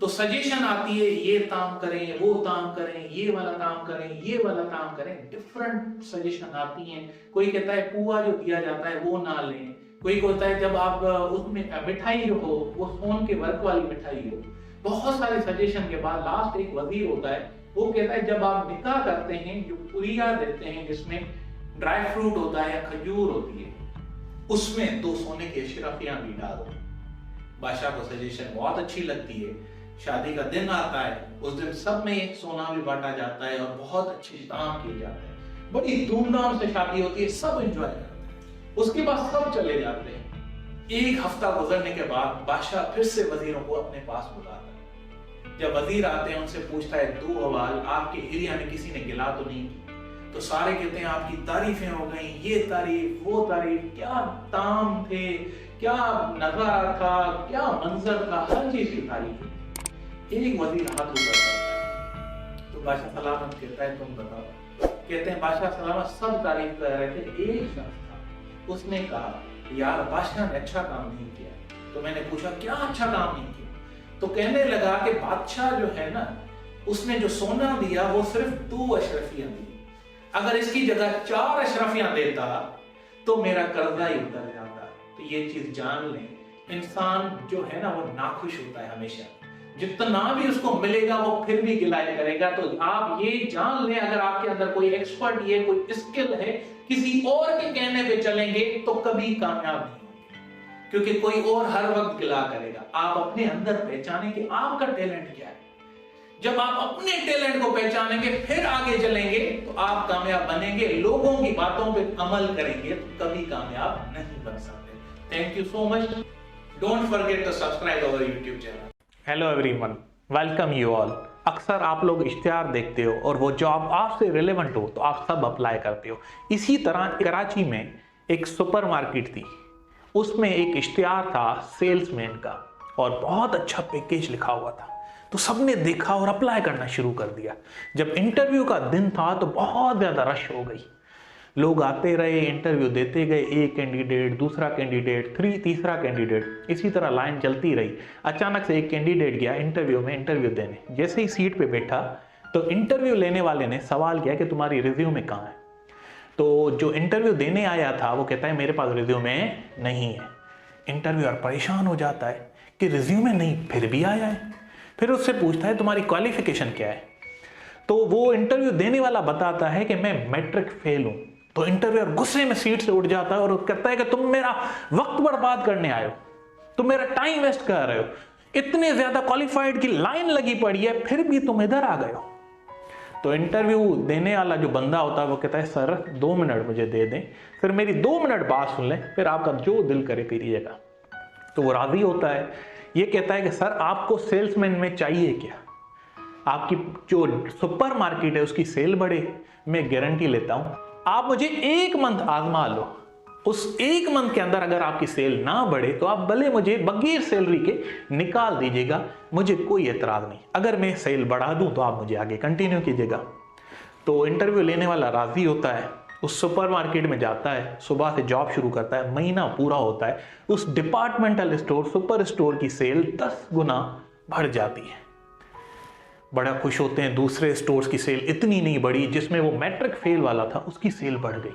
तो सजेशन आती है ये काम करें, वो काम करें, ये वाला काम करें, ये वाला काम करें, डिफरेंट सजेशन आती हैं। कोई कहता है पुआ जो दिया जाता है वो ना लें, कोई कहता है जब आप उसमें मिठाई जो हो वो सोन के वर्क वाली मिठाई हो। बहुत सारे सजेशन के बाद लास्ट एक वजीर होता है, वो कहता है जब आप निकाह करते हैं जो पुरिया देते हैं जिसमें ड्राई फ्रूट होता है या खजूर होती है, उसमें 2 सोने की अशरफियां भी डालो। बादशाह को सजेशन बहुत अच्छी लगती है। शादी का दिन आता है, उस दिन सब में सोना भी बांटा जाता है और बहुत अच्छे काम किए जाते हैं। बड़ी धूमधाम से शादी होती है, सब एंजॉय करते हैं। उसके बाद सब चले जाते हैं। 1 हफ्ता गुजरने के बाद बादशाह फिर से वजीरों को अपने पास बुलाता है। जब वजीर आते हैं उनसे पूछता है 2 सवाल, आपके एरिया में किसी ने गिला तो नहीं की? तो सारे कहते हैं आपकी तारीफें हो गई, ये तारीफ वो तारीफ, क्या ताम थे, क्या नजारा था, क्या मंजर था, हर चीज की तारीफ। एक वजीर हाथ ऊपर करता है तो बादशाह सलामत कहता है तुम बताओ। कहते हैं बादशाह सलामत सब तारीफ कर रहे थे, एक शख्स था उसने कहा यार बादशाह ने अच्छा काम नहीं किया। तो मैंने पूछा क्या अच्छा काम नहीं किया? तो कहने लगा कि बादशाह जो है ना उसने जो सोना दिया वो सिर्फ 2 अशरफियां दी, अगर इसकी जगह 4 अशरफियां देता तो मेरा कर्जा ही उतर जाता। तो ये चीज जान लें, इंसान जो है ना वो नाखुश होता है हमेशा, जितना भी उसको मिलेगा वो फिर भी गिलाई करेगा। तो आप ये जान लें अगर आपके अंदर कोई एक्सपर्ट है, कोई स्किल है, किसी और के कहने पे चलेंगे तो कभी कामयाब नहीं होंगे, क्योंकि कोई और हर वक्त गिला करेगा। आप अपने अंदर पहचानें कि आपका टैलेंट क्या है। जब आप अपने टैलेंट को पहचानेंगे फिर आगे चलेंगे तो आप कामयाब बनेंगे। लोगों की बातों पे अमल करेंगे तो कभी कामयाब नहीं बन सकते। Thank you so much. Don't forget to subscribe our YouTube channel. Hello everyone, welcome you all. अक्सर आप लोग इश्तिहार देखते हो और वो जॉब आपसे रिलेवेंट हो तो आप सब अप्लाई करते हो। इसी तरह कराची में एक सुपरमार्केट थी, उसमें एक इश्तिहार था सेल्समैन का और बहुत अच्छा पैकेज लिखा हुआ था। तो सबने देखा और अप्लाई करना शुरू कर दिया। जब इंटरव्यू का दिन था तो बहुत ज़्यादा रश हो गई, लोग आते रहे, इंटरव्यू देते गए, एक कैंडिडेट, दूसरा कैंडिडेट, तीसरा कैंडिडेट, इसी तरह लाइन चलती रही। अचानक से एक कैंडिडेट गया इंटरव्यू देने। जैसे ही सीट पे बैठा तो इंटरव्यू लेने वाले ने सवाल किया कि तुम्हारी रिज्यूमे कहाँ है? तो जो इंटरव्यू देने आया था वो कहता है मेरे पास रिज्यूमे नहीं है। इंटरव्यूअर परेशान हो जाता है, कि रिज्यूमे नहीं फिर भी आया है। फिर उससे पूछता है तुम्हारी क्वालिफिकेशन क्या है, तो वो इंटरव्यू देने वाला बताता है कि मैं मैट्रिक फेल हूं। तो इंटरव्यूअर गुस्से में सीट से उठ जाता है और कहता है कि तुम मेरा वक्त बर्बाद करने आए हो, तुम मेरा टाइम वेस्ट कर रहे हो, इतने ज्यादा क्वालिफाइड की लाइन लगी पड़ी है फिर भी तुम इधर आ गए हो। तो इंटरव्यू देने वाला जो बंदा होता है वो कहता है सर 2 मिनट मुझे दे दें, फिर मेरी 2 मिनट बात सुन लें, फिर आपका जो दिल करे करिएगा। तो वो राजी होता है। ये कहता है कि सर आपको सेल्समैन में चाहिए क्या, आपकी जो सुपर मार्केट है उसकी सेल बढ़े, मैं गारंटी लेता हूं आप मुझे 1 मंथ आजमा लो, उस 1 मंथ के अंदर अगर आपकी सेल ना बढ़े तो आप भले मुझे बगैर सैलरी के निकाल दीजिएगा, मुझे कोई एतराज नहीं, अगर मैं सेल बढ़ा दूं तो आप मुझे आगे कंटिन्यू कीजिएगा। तो इंटरव्यू लेने वाला राजी होता है, उस सुपर मार्केट में जाता है, सुबह से जॉब शुरू करता है, महीना पूरा होता है, उस डिपार्टमेंटल स्टोर सुपर स्टोर की सेल 10 गुना बढ़ जाती है। बड़ा खुश होते हैं, दूसरे स्टोर्स की सेल इतनी नहीं बढ़ी, जिसमें वो मैट्रिक फेल वाला था उसकी सेल बढ़ गई।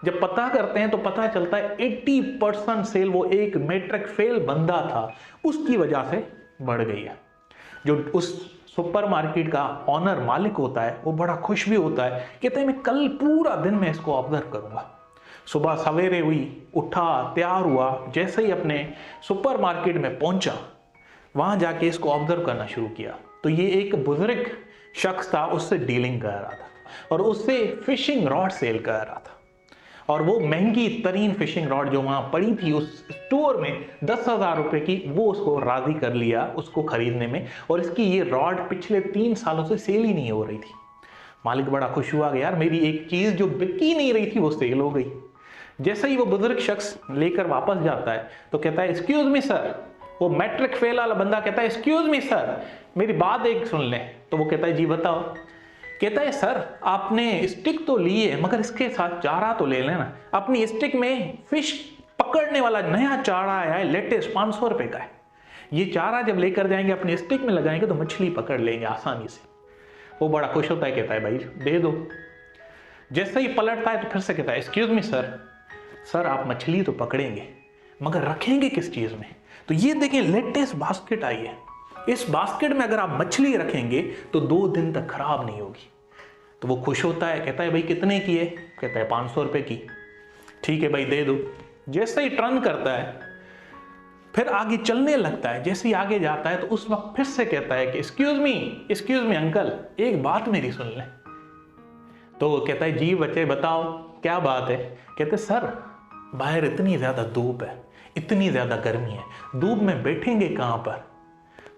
जब पता करते हैं तो पता चलता है 80% सेल वो एक मैट्रिक फेल बंदा था उसकी वजह से बढ़ गई है। जो उस सुपर मार्केट का ऑनर मालिक होता है वो बड़ा खुश भी होता है, कहते हैं मैं कल पूरा दिन में इसको ऑब्जर्व करूंगा। सुबह सवेरे हुई, उठा, तैयार हुआ, जैसे ही अपने सुपर मार्केट में पहुंचा वहां जाके इसको ऑब्जर्व करना शुरू किया। तो ये एक बुजुर्ग शख्स था, उससे डीलिंग कर रहा था और उससे फिशिंग रॉड सेल कर रहा था, और वो महंगी तरीन फिशिंग रॉड जो वहां पड़ी थी उस स्टोर में 10,000 रुपए की, वो उसको राजी कर लिया उसको खरीदने में, और इसकी ये रॉड पिछले 3 सालों से सेल ही नहीं हो रही थी। मालिक बड़ा खुश हुआ कि यार मेरी एक चीज जो बिकी नहीं रही थी वो सेल हो गई। जैसे ही वो बुजुर्ग शख्स लेकर वापस जाता है तो कहता है एक्सक्यूज मी सर, वो मैट्रिक फेल वाला बंदा कहता है एक्सक्यूज मी सर मेरी बात एक सुन लें। तो वो कहता है जी बताओ। कहता है सर आपने स्टिक तो ली है मगर इसके साथ चारा तो ले लेना, अपनी स्टिक में फिश पकड़ने वाला नया चारा आया है, लेटेस्ट 500 रुपए का है, ये चारा जब लेकर जाएंगे अपनी स्टिक में लगाएंगे तो मछली पकड़ लेंगे आसानी से। वो बड़ा खुश होता है, कहता है भाई दे दो। जैसे ही पलटता है तो फिर से कहता है एक्सक्यूज मी सर, सर आप मछली तो पकड़ेंगे मगर रखेंगे किस चीज में? तो ये देखें लेटेस्ट बास्केट आई है, इस बास्केट में अगर आप मछली रखेंगे तो 2 दिन तक खराब नहीं होगी। तो वो खुश होता है, कहता है भाई कितने की है? कहता है 500 रुपए की। ठीक है भाई दे दो। जैसे ही टर्न करता है फिर आगे चलने लगता है, जैसे ही आगे जाता है तो उस वक्त फिर से कहता है कि एक्सक्यूज मी अंकल एक बात मेरी सुन लें। तो वो कहता है जी बच्चे बताओ क्या बात है? कहते सर बाहर इतनी ज्यादा धूप है, इतनी ज्यादा गर्मी है, धूप में बैठेंगे कहां पर,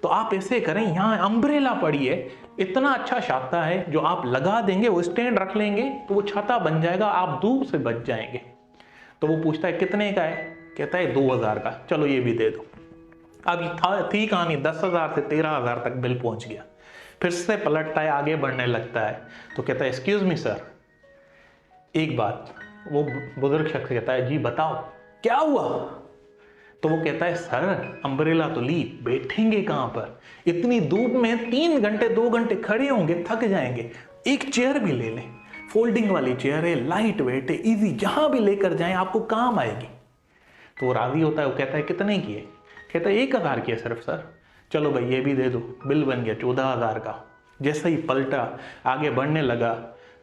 तो आप ऐसे करें यहाँ अम्ब्रेला पड़ी है, इतना अच्छा छाता है जो आप लगा देंगे, वो स्टैंड रख लेंगे तो वो छाता बन जाएगा, आप धूप से बच जाएंगे। तो वो पूछता है कितने का है? कहता है 2000 का। चलो ये भी दे दो। अब थी कहानी 10,000 से 13,000 तक बिल पहुंच गया। फिर से पलटता है, आगे बढ़ने लगता है तो कहता है एक्सक्यूज मी सर एक बात। वो बुजुर्ग शख्स कहता है जी बताओ क्या हुआ? तो वो कहता है सर अम्ब्रेला तो ली, बैठेंगे कहां पर, इतनी धूप में 3 घंटे 2 घंटे खड़े होंगे, थक जाएंगे, एक चेयर भी ले लें, फोल्डिंग वाली चेयर है, लाइट वेट है, इजी, जहां भी लेकर जाएं आपको काम आएगी। तो वो राजी होता है, वो कहता है कितने की है? कहता है 1000 की है सिर्फ सर। चलो भाई ये भी दे दो। बिल बन गया 14,000 का। जैसे ही पलटा आगे बढ़ने लगा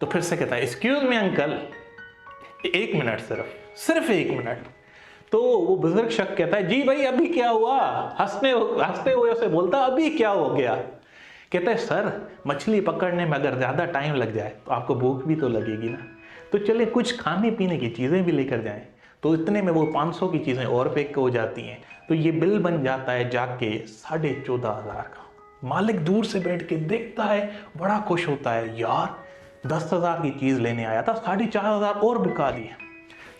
तो फिर से कहता है एक्सक्यूज मी अंकल 1 मिनट, सिर्फ 1 मिनट। तो वो बुजुर्ग शख्स कहता है जी भाई अभी क्या हुआ? हंसते हुए उसे बोलता अभी क्या हो गया? कहता है सर मछली पकड़ने में अगर ज्यादा टाइम लग जाए तो आपको भूख भी तो लगेगी ना, तो चलिए कुछ खाने पीने की चीजें भी लेकर जाएं। तो इतने में वो 500 की चीजें और पैक हो जाती हैं, तो ये बिल बन जाता है जाके 14,500 का। मालिक दूर से बैठ के देखता है, बड़ा खुश होता है, यार 10,000 की चीज लेने आया था, 4,500 और बिका दिए।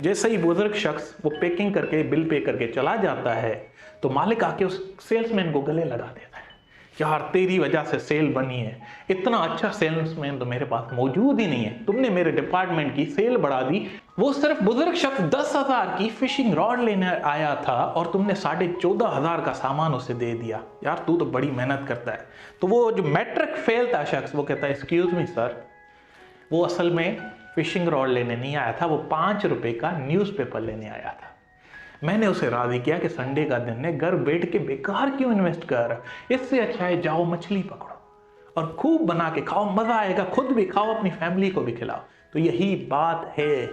जैसे ही बुजुर्ग शख्स वो पैकिंग करके बिल पे करके चला जाता है तो मालिक आके उस सेल्समैन को गले लगा देता है, यार तेरी वजह से सेल बनी है, इतना अच्छा सेल्समैन तो मेरे पास मौजूद ही नहीं है, तुमने मेरे डिपार्टमेंट की सेल बढ़ा दी। वो सिर्फ बुजुर्ग शख्स 10,000 की फिशिंग रॉड लेने आया था और तुमने 14,500 का सामान उसे दे दिया, यार तू तो बड़ी मेहनत करता है। तो वो जो मैट्रिक फेल था शख्स वो कहता है एक्सक्यूज मी सर, वो असल में फिशिंग रॉड लेने नहीं आया था, वो 5 रुपए का न्यूज़पेपर लेने आया था। मैंने उसे राजी किया कि संडे का दिन है, घर बैठ के बेकार क्यों इन्वेस्ट कर रहा है, इससे अच्छा है जाओ मछली पकड़ो और खूब बना के खाओ, मजा आएगा, खुद भी खाओ, अपनी फैमिली को भी खिलाओ। तो यही बात है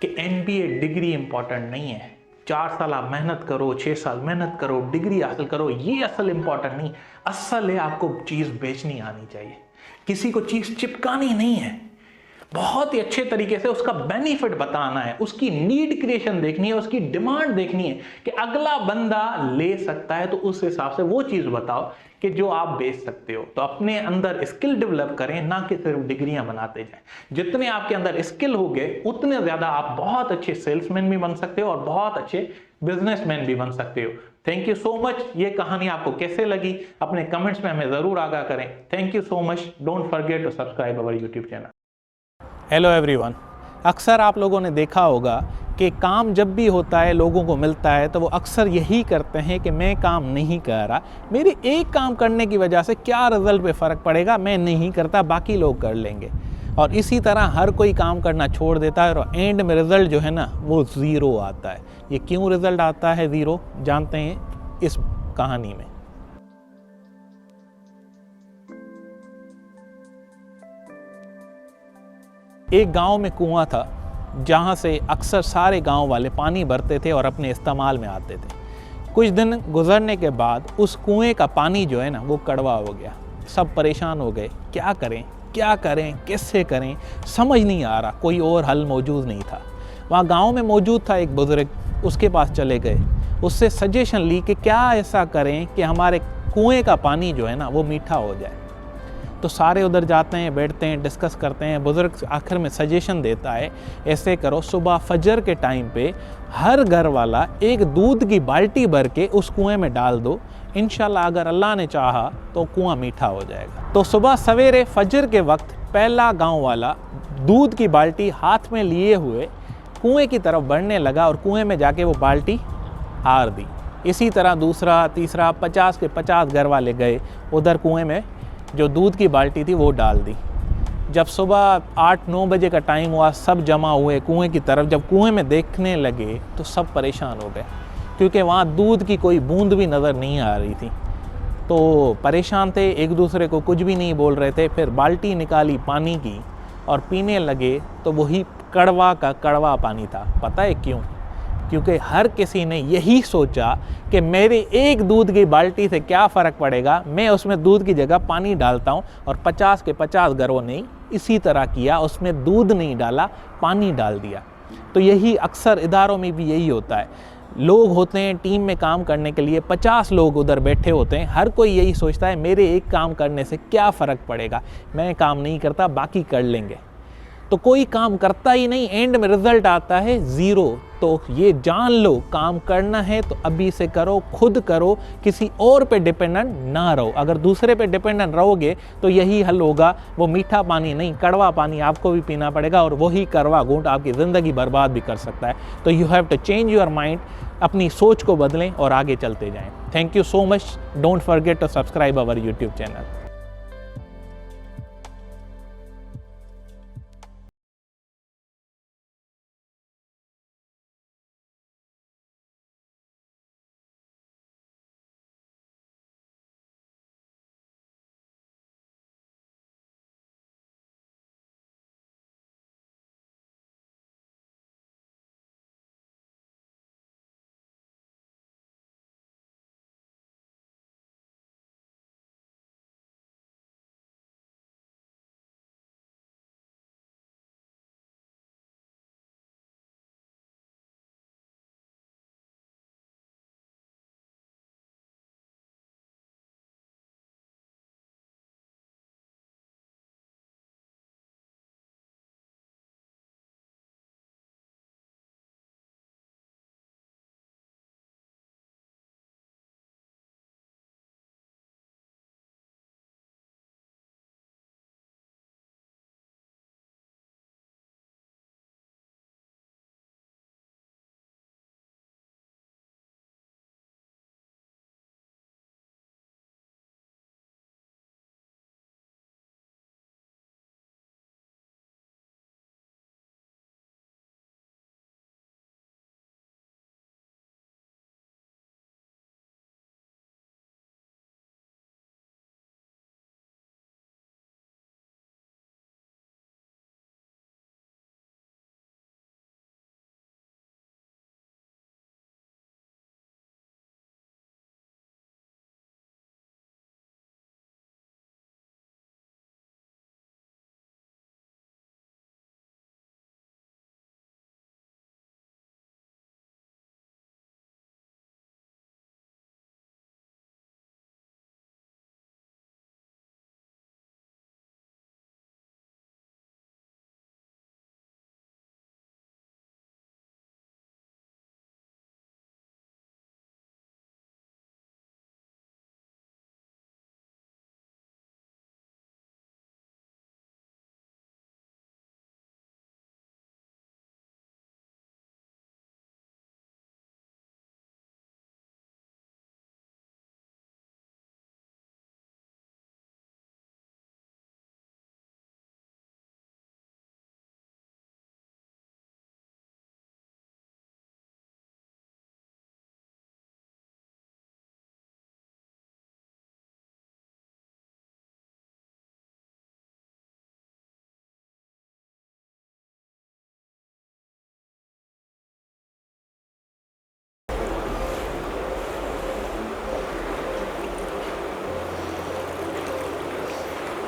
कि एमबीए डिग्री इंपॉर्टेंट नहीं है। 4 साल आप मेहनत करो, 6 साल मेहनत करो, डिग्री हासिल करो, ये असल इंपॉर्टेंट नहीं। असल है आपको चीज बेचनी आनी चाहिए, किसी को चीज चिपकानी नहीं है, बहुत ही अच्छे तरीके से उसका बेनिफिट बताना है, उसकी नीड क्रिएशन देखनी है, उसकी डिमांड देखनी है कि अगला बंदा ले सकता है, तो उस हिसाब से वो चीज बताओ कि जो आप बेच सकते हो। तो अपने अंदर स्किल डेवलप करें, ना कि सिर्फ डिग्रियां बनाते जाएं। जितने आपके अंदर स्किल होंगे उतने ज्यादा आप बहुत अच्छे सेल्समैन भी बन सकते हो और बहुत अच्छे बिजनेसमैन भी बन सकते हो। Thank you so much. ये कहानी आपको कैसे लगी अपने कमेंट्स में हमें जरूर आगाह करें। Thank you so much. Don't forget to subscribe our YouTube channel. Hello everyone. अक्सर आप लोगों ने देखा होगा कि काम जब भी होता है, लोगों को मिलता है, तो वो अक्सर यही करते हैं कि मैं काम नहीं कर रहा, मेरे एक काम करने की वजह से क्या रिज़ल्ट पे फ़र्क पड़ेगा, मैं नहीं करता, बाकी लोग कर लेंगे। और इसी तरह हर कोई काम करना छोड़ देता है और एंड में रिज़ल्ट जो है ना वो ज़ीरो आता है। ये क्यों रिज़ल्ट आता है ज़ीरो, जानते हैं इस कहानी में। एक गांव में कुआं था जहां से अक्सर सारे गांव वाले पानी भरते थे और अपने इस्तेमाल में आते थे। कुछ दिन गुजरने के बाद उस कुएं का पानी जो है ना वो कड़वा हो गया। सब परेशान हो गए, क्या करें कैसे करें, समझ नहीं आ रहा, कोई और हल मौजूद नहीं था। वहाँ गांव में मौजूद था एक बुजुर्ग, उसके पास चले गए, उससे सजेशन ली कि क्या ऐसा करें कि हमारे कुएं का पानी जो है ना वो मीठा हो जाए। तो सारे उधर जाते हैं, बैठते हैं, डिस्कस करते हैं। बुज़ुर्ग आखिर में सजेशन देता है, ऐसे करो, सुबह फजर के टाइम पे हर घर वाला एक दूध की बाल्टी भर के उस कुएं में डाल दो, इंशाल्लाह अगर अल्लाह ने चाहा तो कुआं मीठा हो जाएगा। तो सुबह सवेरे फजर के वक्त पहला गांव वाला दूध की बाल्टी हाथ में लिए हुए कुएं की तरफ बढ़ने लगा और कुएं में जाके वो बाल्टी हार दी। इसी तरह दूसरा, तीसरा, 50 के 50 घर वाले गए, उधर कुएं में जो दूध की बाल्टी थी वो डाल दी। जब सुबह 8-9 बजे का टाइम हुआ, सब जमा हुए कुएं की तरफ। जब कुएं में देखने लगे तो सब परेशान हो गए, क्योंकि वहाँ दूध की कोई बूंद भी नज़र नहीं आ रही थी। तो परेशान थे, एक दूसरे को कुछ भी नहीं बोल रहे थे। फिर बाल्टी निकाली पानी की और पीने लगे तो वही कड़वा का कड़वा पानी था। पता है क्यों? क्योंकि हर किसी ने यही सोचा कि मेरे एक दूध की बाल्टी से क्या फ़र्क पड़ेगा, मैं उसमें दूध की जगह पानी डालता हूँ। और 50 के 50 घरों ने इसी तरह किया, उसमें दूध नहीं डाला, पानी डाल दिया। तो यही अक्सर इदारों में भी यही होता है। लोग होते हैं टीम में काम करने के लिए, 50 लोग उधर बैठे होते हैं, हर कोई यही सोचता है मेरे एक काम करने से क्या फ़र्क पड़ेगा, मैं काम नहीं करता, बाकी कर लेंगे। तो कोई काम करता ही नहीं, एंड में रिजल्ट आता है ज़ीरो। तो ये जान लो, काम करना है तो अभी से करो, खुद करो, किसी और पे डिपेंडेंट ना रहो। अगर दूसरे पे डिपेंडेंट रहोगे तो यही हल होगा, वो मीठा पानी नहीं, कड़वा पानी आपको भी पीना पड़ेगा और वही कड़वा घूंट आपकी ज़िंदगी बर्बाद भी कर सकता है। तो you have to change your mind, अपनी सोच को बदलें और आगे चलते जाएं। Thank you so much. Don't forget to subscribe our YouTube channel.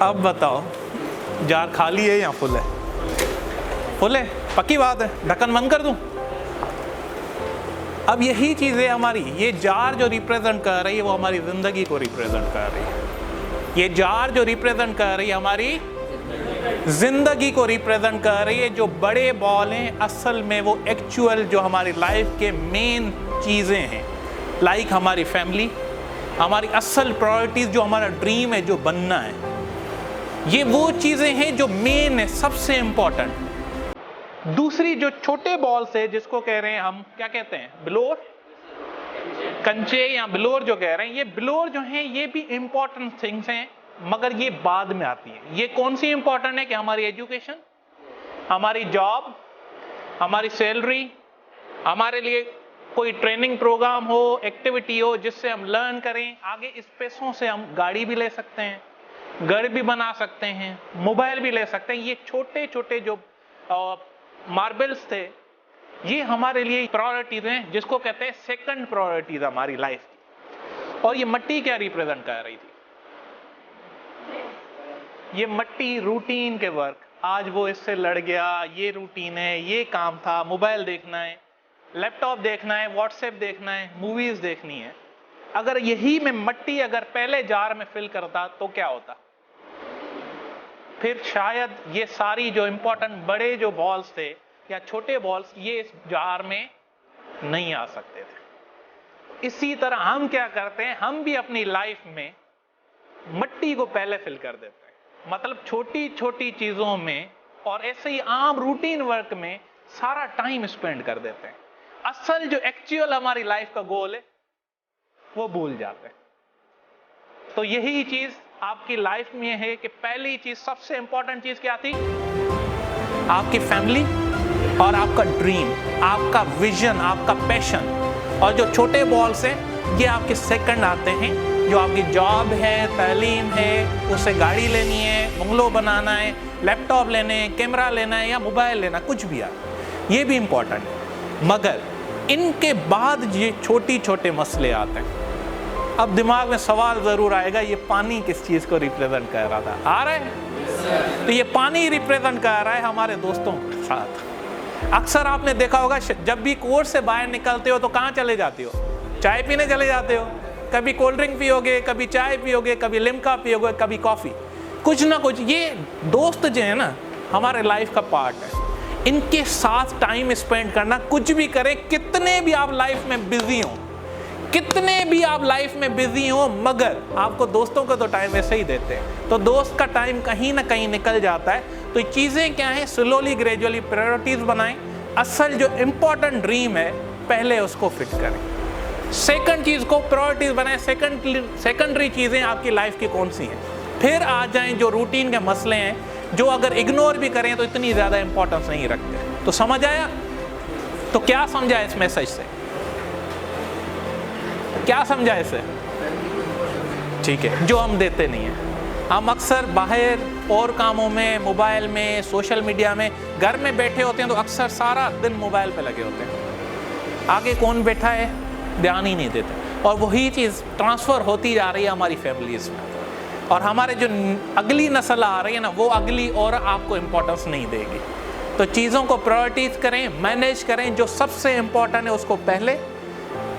अब बताओ जार खाली है या फुल है? फुल है, पक्की बात है। ढक्कन बंद कर दूं? अब यही चीज़ें हमारी, ये जार जो रिप्रेजेंट कर रही है वो हमारी ज़िंदगी को रिप्रेजेंट कर रही है। ये जार जो रिप्रेजेंट कर रही है हमारी ज़िंदगी को रिप्रेजेंट कर रही है। जो बड़े बॉल हैं असल में वो एक्चुअल जो हमारी लाइफ के मेन चीज़ें हैं, लाइक हमारी फैमिली, हमारी असल प्रायोरिटीज़, जो हमारा ड्रीम है, जो बनना है, ये वो चीज़ें हैं जो मेन है, सबसे इम्पॉर्टेंट। दूसरी जो छोटे बॉल से, जिसको कह रहे हैं हम, क्या कहते हैं, बिलोर, कंचे या बिलोर जो कह रहे हैं, ये बिलोर जो हैं ये भी इंपॉर्टेंट थिंग्स हैं, मगर ये बाद में आती है। ये कौन सी इंपॉर्टेंट है कि हमारी एजुकेशन, हमारी जॉब, हमारी सैलरी, हमारे लिए कोई ट्रेनिंग प्रोग्राम हो, एक्टिविटी हो जिससे हम लर्न करें आगे। इस पैसों से हम गाड़ी भी ले सकते हैं, घर भी बना सकते हैं, मोबाइल भी ले सकते हैं। ये छोटे छोटे जो मार्बल्स थे, ये हमारे लिए प्रायोरिटीज हैं, जिसको कहते हैं सेकंड प्रायोरिटीज हमारी लाइफ की। और ये मिट्टी क्या रिप्रेजेंट कर रही थी? ये मिट्टी रूटीन के वर्क, आज वो इससे लड़ गया, ये रूटीन है, ये काम था, मोबाइल देखना है, लैपटॉप देखना है, व्हाट्सएप देखना है, मूवीज देखनी है। अगर यही में मिट्टी अगर पहले जार में फिल करता तो क्या होता? फिर शायद ये सारी जो इंपॉर्टेंट बड़े जो बॉल्स थे या छोटे बॉल्स, ये इस जार में नहीं आ सकते थे। इसी तरह हम क्या करते हैं, हम भी अपनी लाइफ में मिट्टी को पहले फिल कर देते हैं, मतलब छोटी छोटी चीजों में और ऐसे ही आम रूटीन वर्क में सारा टाइम स्पेंड कर देते हैं। असल जो एक्चुअल हमारी लाइफ का गोल है वो भूल जाते हैं। तो यही चीज आपकी लाइफ में है कि पहली चीज, सबसे इंपॉर्टेंट चीज क्या थी? आपकी फैमिली और आपका ड्रीम, आपका विजन, आपका पैशन। और जो छोटे बॉल्स हैं ये आपके सेकंड आते हैं, जो आपकी जॉब है, तालीम है, उससे गाड़ी लेनी है, बंगलो बनाना है, लैपटॉप लेने हैं, कैमरा लेना है या मोबाइल लेना, कुछ भी है, ये भी इंपॉर्टेंट है। मगर इनके बाद ये छोटी छोटे मसले आते हैं। अब दिमाग में सवाल जरूर आएगा, ये पानी किस चीज को रिप्रेजेंट कर रहा था? आ रहा है? तो ये पानी रिप्रेजेंट कर रहा है हमारे दोस्तों के साथ। अक्सर आपने देखा होगा, जब भी कोर्ट से बाहर निकलते हो तो कहाँ चले जाते हो? चाय पीने चले जाते हो। कभी कोल्ड ड्रिंक पियोगे, कभी चाय पियोगे, कभी लिम्का पियोगे, कभी कॉफी, कुछ ना कुछ। ये दोस्त जो है ना हमारे लाइफ का पार्ट है। इनके साथ टाइम स्पेंड करना, कुछ भी करें, कितने भी आप लाइफ में बिजी हो, कितने भी आप लाइफ में बिजी हो, मगर आपको दोस्तों को तो टाइम ऐसे ही देते हैं, तो दोस्त का टाइम कहीं ना कहीं निकल जाता है। तो ये चीज़ें क्या है, स्लोली ग्रेजुअली प्रायोरिटीज बनाएं। असल जो इम्पोर्टेंट ड्रीम है पहले उसको फिट करें, सेकंड चीज़ को प्रायोरिटीज बनाएं। सेकेंडरी चीज़ें आपकी लाइफ की कौन सी हैं, फिर आ जाएं जो रूटीन के मसले हैं, जो अगर इग्नोर भी करें तो इतनी ज़्यादा इंपॉर्टेंस नहीं रखते। तो समझ आया? तो क्या समझा इस मैसेज से? क्या समझा इसे? ठीक है, जो हम देते नहीं हैं। हम अक्सर बाहर और कामों में, मोबाइल में, सोशल मीडिया में, घर में बैठे होते हैं तो अक्सर सारा दिन मोबाइल पे लगे होते हैं, आगे कौन बैठा है ध्यान ही नहीं देते। और वही चीज़ ट्रांसफ़र होती जा रही है हमारी फैमिलीज़ में, और हमारे जो अगली नस्ल आ रही है ना, वो अगली और आपको इम्पोर्टेंस नहीं देगी। तो चीज़ों को प्रायोरिटीज करें, मैनेज करें, जो सबसे इम्पोर्टेंट है उसको पहले,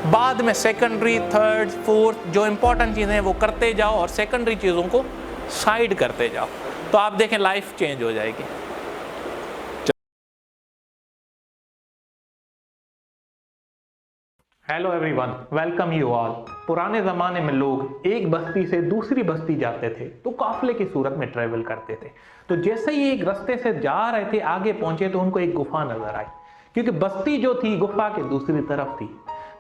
बाद में सेकेंडरी, थर्ड, फोर्थ जो इम्पोर्टेंट चीज़ें हैं वो करते जाओ, और सेकेंडरी चीज़ों को साइड करते जाओ। तो आप देखें लाइफ चेंज हो जाएगी। Hello everyone, welcome you all. पुराने ज़माने में लोग एक बस्ती से दूसरी बस्ती जाते थे तो काफिले की सूरत में ट्रेवल करते थे। तो जैसे ही एक रास्ते से जा रहे थे, आगे पहुंचे तो उनको एक गुफा नजर आई, क्योंकि बस्ती जो थी गुफा के दूसरी तरफ थी।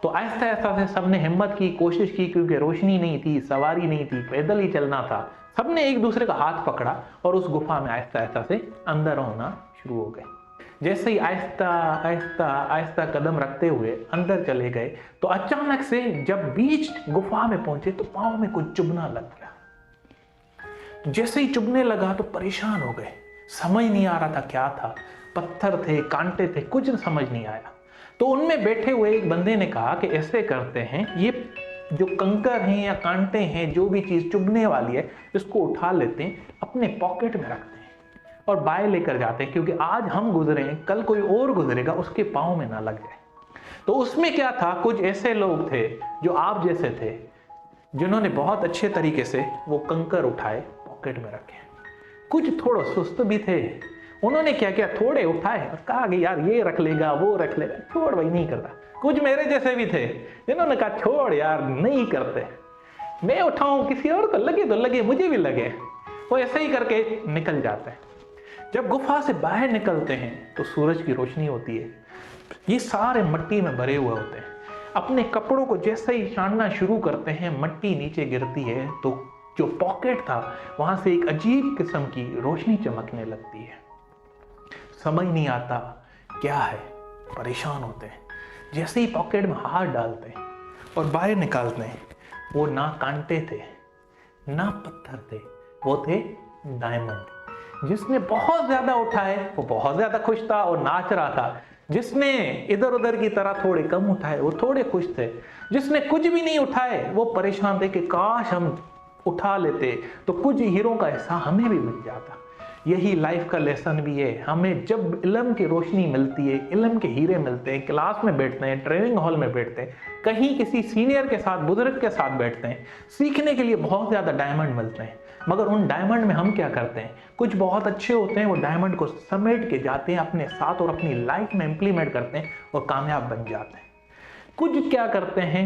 तो आहिस्ता आहिस्ता से सबने हिम्मत की, कोशिश की, क्योंकि रोशनी नहीं थी, सवारी नहीं थी, पैदल ही चलना था। सबने एक दूसरे का हाथ पकड़ा और उस गुफा में आहिस्ता आहिस्ता से अंदर होना शुरू हो गए। जैसे ही आहिस्ता आहिस्ता आहिस्ता कदम रखते हुए अंदर चले गए, तो अचानक से जब बीच गुफा में पहुंचे तो पांव में कुछ चुभना लग गया। जैसे ही चुभने लगा तो परेशान हो गए, समझ नहीं आ रहा था क्या था, पत्थर थे, कांटे थे, कुछ समझ नहीं आया। तो उनमें बैठे हुए एक बंदे ने कहा कि ऐसे करते हैं, ये जो कंकर हैं या कांटे हैं, जो भी चीज़ चुभने वाली है, इसको उठा लेते हैं, अपने पॉकेट में रखते हैं और बाय लेकर जाते हैं, क्योंकि आज हम गुजरे हैं, कल कोई और गुजरेगा, उसके पाँव में ना लग जाए। तो उसमें क्या था, कुछ ऐसे लोग थे जो आप जैसे थे, जिन्होंने बहुत अच्छे तरीके से वो कंकर उठाए, पॉकेट में रखे। कुछ थोड़ा सुस्त भी थे, उन्होंने क्या किया, थोड़े उठाए और कहा कि यार ये रख लेगा, वो रख लेगा, छोड़ भाई नहीं करता। कुछ मेरे जैसे भी थे जिन्होंने कहा छोड़ यार नहीं करते, मैं उठाऊं, किसी और को लगे तो लगे, मुझे भी लगे। वो ऐसे ही करके निकल जाते हैं। जब गुफा से बाहर निकलते हैं तो सूरज की रोशनी होती है, ये सारे मिट्टी में भरे हुए होते हैं। अपने कपड़ों को जैसे ही छानना शुरू करते हैं, मिट्टी नीचे गिरती है, तो जो पॉकेट था वहां से एक अजीब किस्म की रोशनी चमकने लगती है। समझ नहीं आता क्या है, परेशान होते हैं। जैसे ही पॉकेट में हाथ डालते हैं और बाहर निकालते हैं, वो ना कांटे थे ना पत्थर थे, वो थे डायमंड। जिसने बहुत ज्यादा उठाए वो बहुत ज्यादा खुश था और नाच रहा था, जिसने इधर उधर की तरह थोड़े कम उठाए वो थोड़े खुश थे, जिसने कुछ भी नहीं उठाए वो परेशान थे कि काश हम उठा लेते तो कुछ हीरों का हिस्सा हमें भी मिल जाता। यही लाइफ का लेसन भी है। हमें जब इल्म की रोशनी मिलती है, इल्म के हीरे मिलते हैं, क्लास में बैठते हैं, ट्रेनिंग हॉल में बैठते हैं, कहीं किसी सीनियर के साथ, बुजुर्ग के साथ बैठते हैं, सीखने के लिए बहुत ज़्यादा डायमंड मिलते हैं। मगर उन डायमंड में हम क्या करते हैं, कुछ बहुत अच्छे होते हैं, वो डायमंड को समेट के जाते हैं अपने साथ और अपनी लाइफ में इम्प्लीमेंट करते हैं और कामयाब बन जाते हैं। कुछ क्या करते हैं,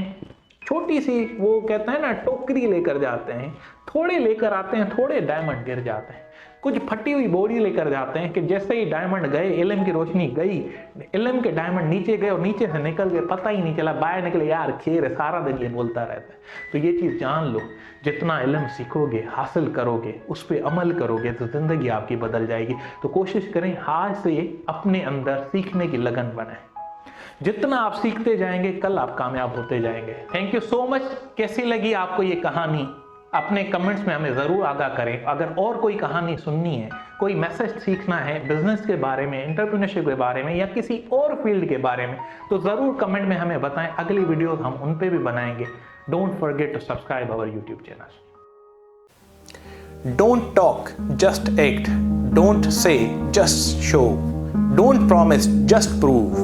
छोटी सी वो कहते हैं ना टोकरी लेकर जाते हैं, थोड़े लेकर आते हैं, थोड़े डायमंड गिर जाते हैं। कुछ फटी हुई बोरी लेकर जाते हैं कि जैसे ही डायमंड गए, इल्म की रोशनी गई, इल्म के डायमंड नीचे गए और नीचे से निकल गए, पता ही नहीं चला, बाहर निकले, यार खेर है, सारा दिन ये बोलता रहता है। तो ये चीज़ जान लो, जितना इल्म सीखोगे, हासिल करोगे, उस पर अमल करोगे तो ज़िंदगी आपकी बदल जाएगी। तो कोशिश करें आज से अपने अंदर सीखने की लगन बनाएं। जितना आप सीखते जाएंगे, कल आप कामयाब होते जाएंगे। Thank you so much. कैसी लगी आपको ये कहानी, अपने कमेंट्स में हमें ज़रूर आगाह करें। अगर और कोई कहानी सुननी है, कोई मैसेज सीखना है बिजनेस के बारे में, एंटरप्रेन्योरशिप के बारे में या किसी और फील्ड के बारे में, तो ज़रूर कमेंट में हमें बताएं। अगली वीडियो हम उन पे भी बनाएंगे। Don't forget to subscribe our YouTube channel. Don't talk, just act. Don't say, just show. Don't promise, just prove.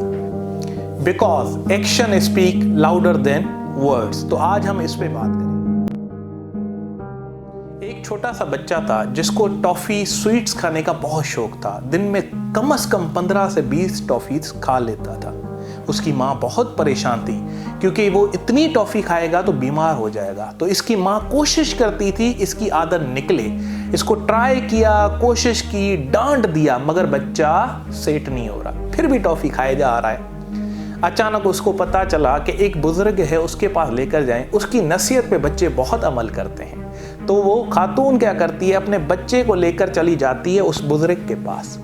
Because action speak louder than words. तो आज हम इस पे बात करें। एक छोटा सा बच्चा था जिसको टॉफी स्वीट्स खाने का बहुत शौक था। दिन में कम से कम 15 से 20 टॉफीज खा लेता था। उसकी माँ बहुत परेशान थी क्योंकि वो इतनी टॉफी खाएगा तो बीमार हो जाएगा। तो इसकी माँ कोशिश करती थी इसकी आदत निकले, इसको ट्राई किया, कोशिश की, डांट दिया, मगर बच्चा सेट नहीं हो रहा, फिर भी टॉफी खाए जा रहा है। अचानक उसको पता चला कि एक बुजुर्ग है, उसके पास लेकर जाएं। उसकी नसीहत पे बच्चे बहुत अमल करते हैं। तो वो खातून क्या करती है, अपने बच्चे को लेकर चली जाती है उस बुजुर्ग के पास,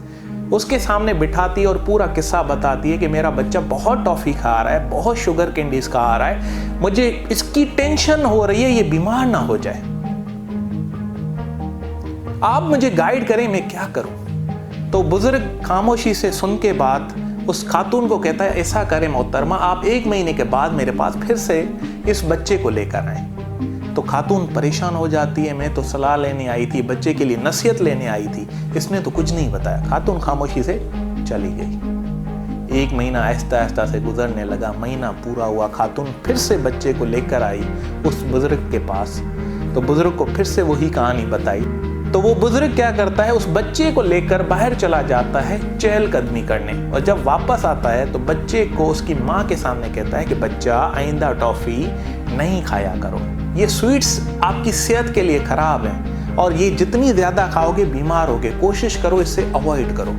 उसके सामने बिठाती है और पूरा किस्सा बताती है कि मेरा बच्चा बहुत टॉफ़ी खा रहा है, बहुत शुगर कैंडीज खा रहा है, मुझे इसकी टेंशन हो रही है, ये बीमार ना हो जाए, आप मुझे गाइड करें, मैं क्या करूं। तो बुजुर्ग खामोशी से सुन के बाद उस खातून को कहता है, ऐसा करें मोहतरमा, आप 1 महीने के बाद मेरे पास फिर से इस बच्चे को लेकर आए। तो खातून परेशान हो जाती है, मैं तो सलाह लेने आई थी, बच्चे के लिए नसीहत लेने आई थी, इसने तो कुछ नहीं बताया। खातून खामोशी से चली गई। 1 महीना आहिस्ता आहिस्ता से गुजरने लगा, महीना पूरा हुआ, खातून फिर से बच्चे को लेकर आई उस बुजुर्ग के पास। तो बुजुर्ग को फिर से वही कहानी बताई। तो वो बुजुर्ग क्या करता है, उस बच्चे को लेकर बाहर चला जाता है चहलकदमी करने, और जब वापस आता है तो बच्चे को उसकी माँ के सामने कहता है कि बच्चा, आइंदा टॉफ़ी नहीं खाया करो, ये स्वीट्स आपकी सेहत के लिए ख़राब है और ये जितनी ज़्यादा खाओगे बीमार होगे, कोशिश करो इससे अवॉइड करो।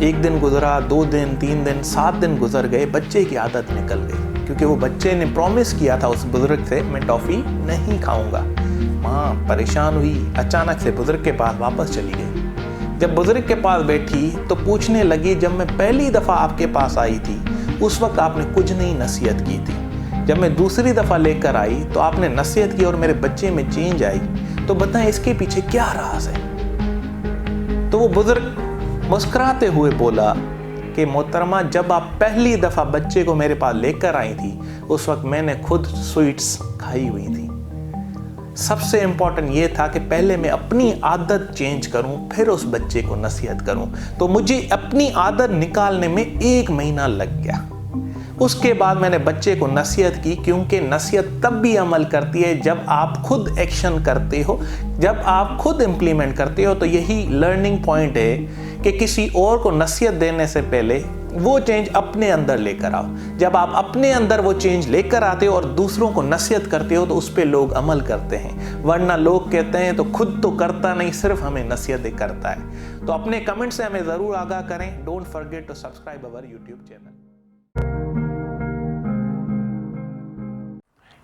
1 दिन गुजरा, 2 दिन, 3 दिन, 7 दिन गुजर गए, बच्चे की आदत निकल गई, क्योंकि वो बच्चे ने प्रॉमिस किया था उस बुजुर्ग से, मैं टॉफ़ी नहीं खाऊंगा। माँ परेशान हुई, अचानक से बुजुर्ग के पास वापस चली गई। जब बुजुर्ग के पास बैठी तो पूछने लगी, जब मैं पहली दफ़ा आपके पास आई थी उस वक्त आपने कुछ नहीं नसीहत की थी, जब मैं दूसरी दफ़ा लेकर आई तो आपने नसीहत की और मेरे बच्चे में चेंज आई, तो बताएं इसके पीछे क्या राज है। तो वो बुजुर्ग मुस्कुराते हुए बोला कि मोहतरमा जब आप पहली दफ़ा बच्चे को मेरे पास लेकर आई थी उस वक्त मैंने खुद स्वीट्स खाई हुई थी। सबसे इम्पॉर्टेंट ये था कि पहले मैं अपनी आदत चेंज करूं, फिर उस बच्चे को नसीहत करूं। तो मुझे अपनी आदत निकालने में 1 महीना लग गया। उसके बाद मैंने बच्चे को नसीहत की, क्योंकि नसीहत तब भी अमल करती है जब आप खुद एक्शन करते हो, जब आप खुद इम्प्लीमेंट करते हो। तो यही लर्निंग पॉइंट है कि किसी और को नसीहत देने से पहले वो चेंज अपने अंदर लेकर आओ। जब आप अपने अंदर वो चेंज लेकर आते हो और दूसरों को नसीहत करते हो तो उस पर लोग अमल करते हैं। वरना लोग कहते हैं तो खुद तो करता नहीं, सिर्फ हमें नसीहतें करता है। तो अपने कमेंट से हमें ज़रूर आगाह करें। Don't forget to subscribe our YouTube channel.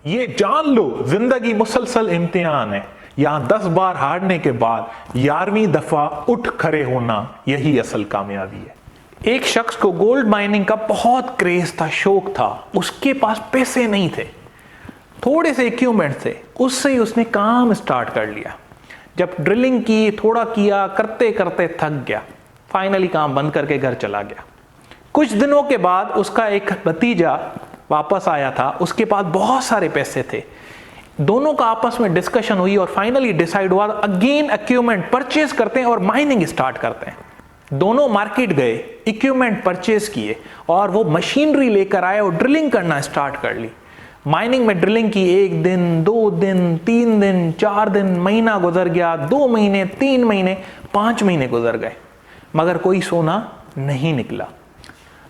ये जान लो, जिंदगी मुसलसल इम्तिहान है। यहाँ 10 बार हारने के बाद 11वीं दफा उठ खड़े होना, यही असल कामयाबी है। एक शख्स को गोल्ड माइनिंग का बहुत क्रेज था, शौक था। उसके पास पैसे नहीं थे, थोड़े से इक्विपमेंट थे, उससे ही उसने काम स्टार्ट कर लिया। जब ड्रिलिंग की, थोड़ा किया, करते करते थक गया, फाइनली काम बंद करके घर चला गया। कुछ दिनों के बाद उसका एक भतीजा वापस आया था, उसके पास बहुत सारे पैसे थे। दोनों का आपस में डिस्कशन हुई और फाइनली डिसाइड हुआ अगेन इक्विपमेंट परचेज करते हैं और माइनिंग स्टार्ट करते हैं। दोनों मार्केट गए, इक्विपमेंट परचेज किए और वो मशीनरी लेकर आए और ड्रिलिंग करना स्टार्ट कर ली। माइनिंग में ड्रिलिंग की 1 दिन, 2 दिन, 3 दिन, 4 दिन, महीना गुजर गया, 2 महीने, 3 महीने, 5 महीने गुजर गए, मगर कोई सोना नहीं निकला।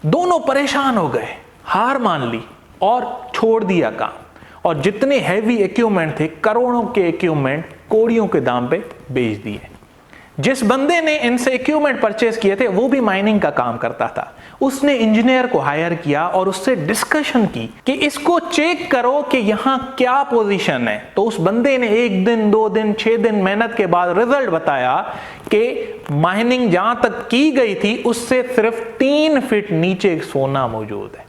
दोनों परेशान हो गए, हार मान ली और छोड़ दिया काम। और जितने हैवी इक्विपमेंट थे, करोड़ों के इक्विपमेंट कौड़ियों के दाम पे बेच दिए। जिस बंदे ने इनसे इक्विपमेंट परचेज किए थे वो भी माइनिंग का काम करता था। उसने इंजीनियर को हायर किया और उससे डिस्कशन की कि इसको चेक करो कि यहाँ क्या पोजीशन है। तो उस बंदे ने 1 दिन, 2 दिन, 6 दिन मेहनत के बाद रिजल्ट बताया कि माइनिंग जहां तक की गई थी उससे सिर्फ 3 फीट नीचे सोना मौजूद है।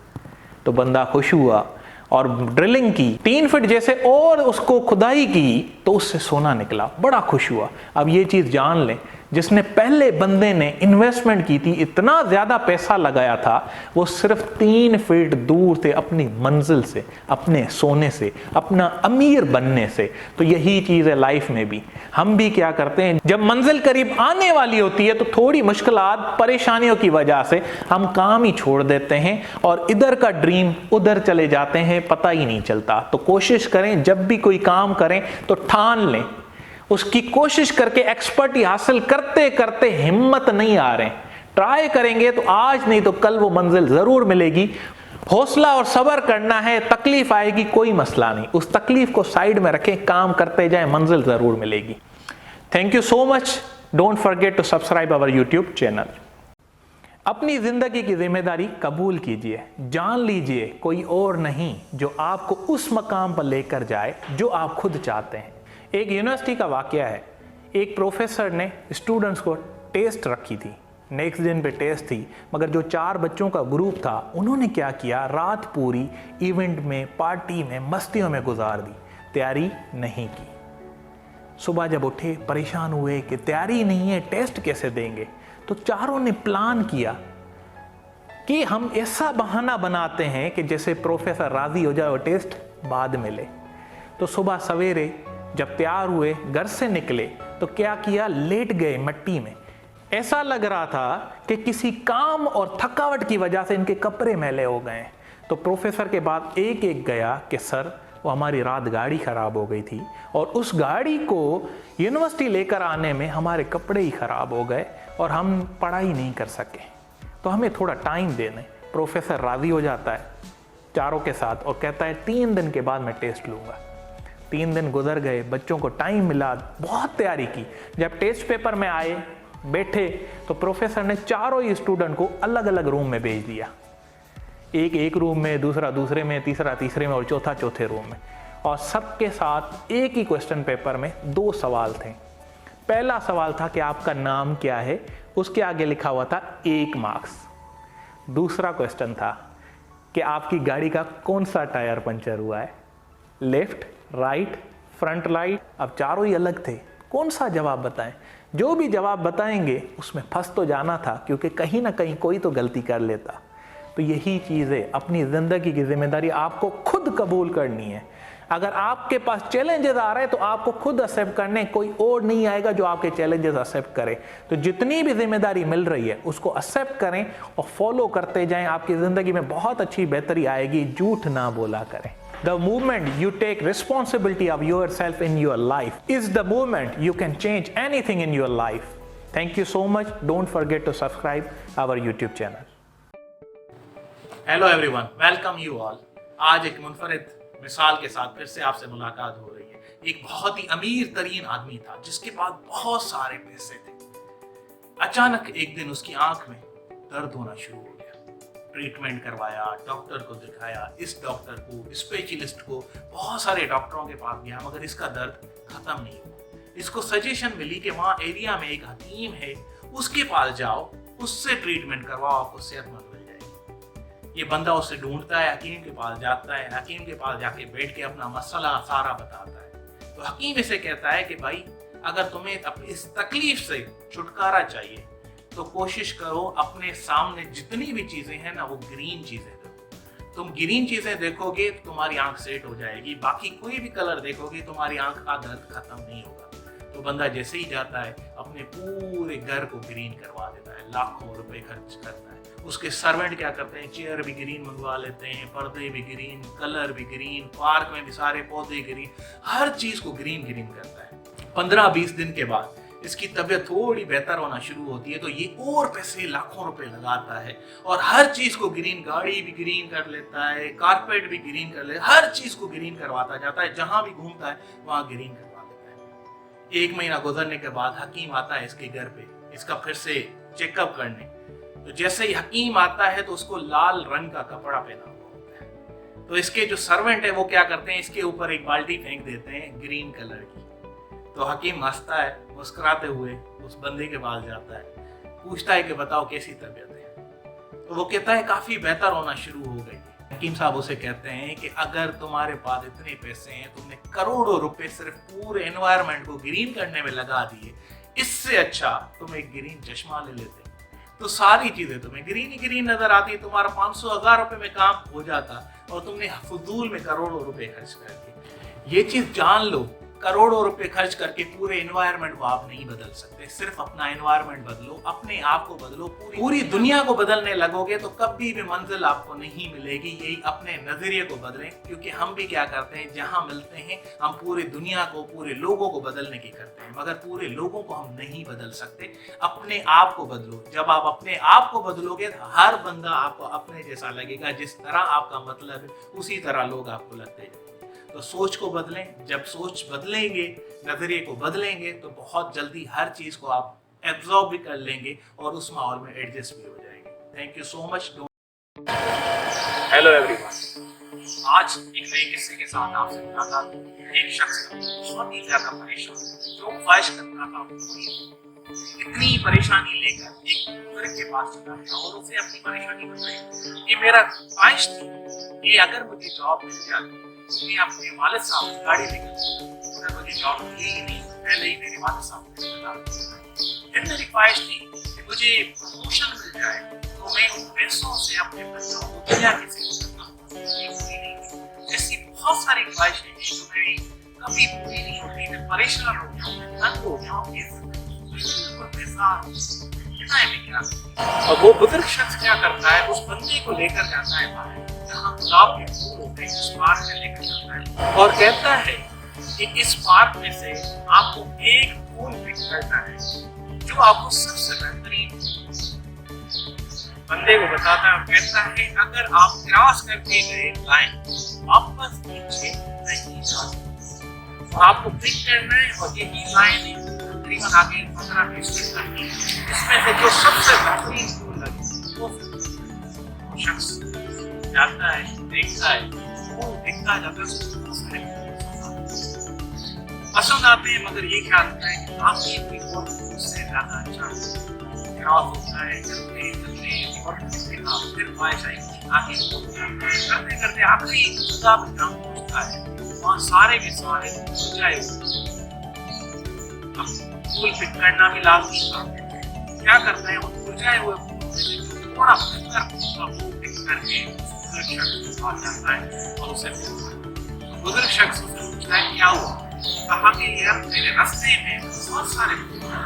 तो बंदा खुश हुआ और ड्रिलिंग की 3 फीट जैसे और उसको खुदाई की तो उससे सोना निकला, बड़ा खुश हुआ। अब ये चीज जान लें, जिसने पहले बंदे ने इन्वेस्टमेंट की थी, इतना ज्यादा पैसा लगाया था, वो सिर्फ 3 फीट दूर थे अपनी मंजिल से, अपने सोने से, अपना अमीर बनने से। तो यही चीज है लाइफ में भी। हम भी क्या करते हैं, जब मंजिल करीब आने वाली होती है तो थोड़ी मुश्किलात, परेशानियों की वजह से हम काम ही छोड़ देते हैं और इधर का ड्रीम उधर चले जाते हैं, पता ही नहीं चलता। तो कोशिश करें, जब भी कोई काम करें तो ठान लें, उसकी कोशिश करके एक्सपर्टी हासिल करते करते हिम्मत नहीं आ रहे, ट्राई करेंगे तो आज नहीं तो कल वो मंजिल जरूर मिलेगी। हौसला और सब्र करना है, तकलीफ आएगी कोई मसला नहीं, उस तकलीफ को साइड में रखें, काम करते जाएं, मंजिल जरूर मिलेगी। Thank you so much. Don't forget to subscribe our YouTube channel. अपनी जिंदगी की जिम्मेदारी कबूल कीजिए, जान लीजिए कोई और नहीं जो आपको उस मकाम पर लेकर जाए जो आप खुद चाहते हैं। एक यूनिवर्सिटी का वाकया है, एक प्रोफेसर ने स्टूडेंट्स को टेस्ट रखी थी, नेक्स्ट दिन पे टेस्ट थी, मगर जो 4 बच्चों का ग्रुप था उन्होंने क्या किया, रात पूरी इवेंट में, पार्टी में, मस्तियों में गुजार दी, तैयारी नहीं की। सुबह जब उठे परेशान हुए कि तैयारी नहीं है, टेस्ट कैसे देंगे। तो चारों ने प्लान किया कि हम ऐसा बहाना बनाते हैं कि जैसे प्रोफेसर राजी हो जाए और टेस्ट बाद में ले। तो सुबह सवेरे जब तैयार हुए, घर से निकले तो क्या किया, लेट गए मिट्टी में। ऐसा लग रहा था कि किसी काम और थकावट की वजह से इनके कपड़े मैले हो गए। तो प्रोफेसर के बाद एक एक गया कि सर वो हमारी रात गाड़ी खराब हो गई थी और उस गाड़ी को यूनिवर्सिटी लेकर आने में हमारे कपड़े ही खराब हो गए और हम पढ़ाई नहीं कर सके, तो हमें थोड़ा टाइम देने। प्रोफेसर राजी हो जाता है चारों के साथ और कहता है 3 दिन के बाद मैं टेस्ट लूँगा। 3 दिन गुजर गए, बच्चों को टाइम मिला, बहुत तैयारी की। जब टेस्ट पेपर में आए, बैठे, तो प्रोफेसर ने चारों ही स्टूडेंट को अलग अलग रूम में भेज दिया। एक रूम में, दूसरा दूसरे में, तीसरा तीसरे में और चौथा चौथे रूम में। और सबके साथ एक ही क्वेश्चन पेपर में 2 सवाल थे। पहला सवाल था कि आपका नाम क्या है, उसके आगे लिखा हुआ था 1 मार्क्स। दूसरा क्वेश्चन था कि आपकी गाड़ी का कौन सा टायर पंचर हुआ है, लेफ्ट, राइट, फ्रंट, राइट। अब चारों ही अलग थे, कौन सा जवाब बताएं। जो भी जवाब बताएंगे उसमें फंस तो जाना था, क्योंकि कहीं ना कहीं कोई तो गलती कर लेता। तो यही चीज़ है, अपनी ज़िंदगी की जिम्मेदारी आपको खुद कबूल करनी है। अगर आपके पास चैलेंजेस आ रहे हैं तो आपको खुद एक्सेप्ट करने, कोई और नहीं आएगा जो आपके चैलेंजेस एक्सेप्ट करे। तो जितनी भी जिम्मेदारी मिल रही है उसको एक्सेप्ट करें और फॉलो करते जाएं। आपकी ज़िंदगी में बहुत अच्छी बेहतरी आएगी। झूठ ना बोला करें। The moment you take responsibility of yourself in your life is the moment you can change anything in your life. Thank you so much. Don't forget to subscribe our YouTube channel. Hello everyone, welcome you all. आज एक मुनफरिद मिसाल के साथ फिर से आपसे मुलाकात हो रही है। एक बहुत ही अमीर तरीन आदमी था जिसके पास बहुत सारे पैसे थे। अचानक एक दिन उसकी आंख में दर्द होना शुरू हो गया। ट्रीटमेंट करवाया, डॉक्टर को दिखाया, इस डॉक्टर को, स्पेशलिस्ट को, बहुत सारे डॉक्टरों के पास गया, मगर इसका दर्द खत्म नहीं हुआ। इसको सजेशन मिली कि वहाँ एरिया में एक हकीम है, उसके पास जाओ, उससे ट्रीटमेंट करवाओ, आपको सेहतमंद मिल जाएगी। ये बंदा उसे ढूंढता है, हकीम के पास जाता है, हकीम के पास जाके बैठ के अपना मसला सारा बताता है। तो हकीम इसे कहता है कि भाई, अगर तुम्हें अपनी इस तकलीफ से छुटकारा चाहिए तो कोशिश करो अपने सामने जितनी भी चीजें हैं ना, वो ग्रीन चीजें देखो। तुम ग्रीन चीजें देखोगे तो तुम्हारी आंख सेट हो जाएगी। बाकी कोई भी कलर देखोगे तुम्हारी आंख का दर्द खत्म नहीं होगा। तो बंदा जैसे ही जाता है अपने पूरे घर को ग्रीन करवा देता है, लाखों रुपए खर्च करता है। उसके सर्वेंट क्या करते हैं, चेयर भी ग्रीन मंगवा लेते हैं, पर्दे भी ग्रीन, कलर भी ग्रीन, पार्क में भी सारे पौधे ग्रीन, हर चीज को ग्रीन ग्रीन करता है। 15-20 दिन के बाद इसकी तबीयत थोड़ी बेहतर होना शुरू होती है तो ये और पैसे लाखों रुपए लगाता है और हर चीज को ग्रीन, गाड़ी भी ग्रीन कर लेता है, कारपेट भी ग्रीन कर लेता है, हर चीज को ग्रीन करवाता जाता है। जहां भी घूमता है वहां ग्रीन करवा देता है। 1 महीना गुजरने के बाद हकीम आता है इसके घर पे, इसका फिर से चेकअप करने। तो जैसे ही हकीम आता है तो उसको लाल रंग का कपड़ा पहना हुआ होता है। तो इसके जो सर्वेंट है वो क्या करते हैं, इसके ऊपर एक बाल्टी फेंक देते हैं ग्रीन कलर की। तो हकीम हंसता है, मुस्कुराते हुए उस बंदे के पास जाता है, पूछता है कि बताओ कैसी तबीयत है। तो वो कहता है काफी बेहतर होना शुरू हो गई। हकीम साहब उसे कहते हैं कि अगर तुम्हारे पास इतने पैसे हैं, तुमने करोड़ों रुपए सिर्फ पूरे एनवायरनमेंट को ग्रीन करने में लगा दिए, इससे अच्छा तुम एक ग्रीन चश्मा ले लेते तो सारी चीजें तुम्हें ग्रीन ही ग्रीन नजर आती, तुम्हारा 500,000 रुपए में काम हो जाता और तुमने फजूल में करोड़ों रुपए खर्च कर दिए। ये चीज जान लो, करोड़ों रुपए खर्च करके पूरे एनवायरनमेंट को आप नहीं बदल सकते। सिर्फ अपना एनवायरनमेंट बदलो, अपने आप को बदलो, पूरी दुनिया को बदलने लगोगे तो कभी भी मंजिल आपको नहीं मिलेगी। यही अपने नजरिए को बदलें, क्योंकि हम भी क्या करते हैं, जहां मिलते हैं हम पूरी दुनिया को, पूरे लोगों को बदलने की करते हैं, मगर पूरे लोगों को हम नहीं बदल सकते। अपने आप को बदलो। जब आप अपने आप को बदलोगे तो हर बंदा आपको अपने जैसा लगेगा। जिस तरह आपका मतलब है उसी तरह लोग आपको लगते हैं। तो सोच को बदलें। जब सोच बदलेंगे, नजरिए को बदलेंगे तो बहुत जल्दी हर चीज को आप एब्जॉर्ब भी कर लेंगे और उस माहौल में एडजस्ट भी हो जाएंगे। Thank you so much. Hello everyone, आज एक नए किस्से के साथ आपसे मुलाकात हुई। एक शख्स बहुत ही ज्यादा परेशान, जो ख्वाहिश करता था इतनी परेशानी लेकर एक बुजुर्ग के पास चला गया और उसे अपनी परेशानी बताई। ये मेरा ख्वाहिश थी कि अगर मुझे जॉब मिल जाती मैं अपने वालिद साहब की गाड़ी लेकर, अगर मुझे जॉब मिली ही नहीं पहले ही मेरे वालिद साहब को बता। मेरी ख्वाहिश थी कि मुझे प्रमोशन मिल जाए तो मैं उन पैसों से अपने बच्चों को दुनिया की सेवा करता। ऐसी बहुत सारी ख्वाहिशें थी जो मेरी कभी पूरी नहीं होती। मैं परेशान हो गया, तंग हो गया, बिल्कुल बेजार। और वो बुजुर्ग शख्स क्या करता है, उस बंदे को लेकर जाता है बाहर जहाँ गुलाब के फूल होते हैं, उस पार्क में लेकर जाता है और कहता है कि इस पार्क में से आपको एक फूल पिक करना है जो आपको सबसे बेहतरीन। बंदे को बताता है और कहता है अगर आप क्रॉस करके गए लाइन वापस नीचे नहीं जा सकते, तो आपको पिक करना है और यही लाइन तकरीबन आगे 15-20 फीट करनी है। इसमें से जो सबसे बेहतरीन फूल लगे वो शख्स जाता है, देखता है, वो देखता जाता है, पसंद आते हैं, मगर ये ख्याल होता है कि आप ये कोई और उससे ज्यादा अच्छा क्रॉस होता है। चलते चलते और फिर ख्वाहिश आएगी आगे करते करते आखिरी जगह पर जहाँ पहुँचता है वहाँ सारे के सारे जाए फूल पिक करना भी लाजमी काम है। क्या करते हैं, उन उलझाए हुए फूल में थोड़ा फूल पिक करके बुजुर्ग शख्स आ जाता है और उसे बुजुर्ग शख्स उसे पूछता है क्या हुआ। कहा कि यार मेरे रास्ते में बहुत सारे फूल हैं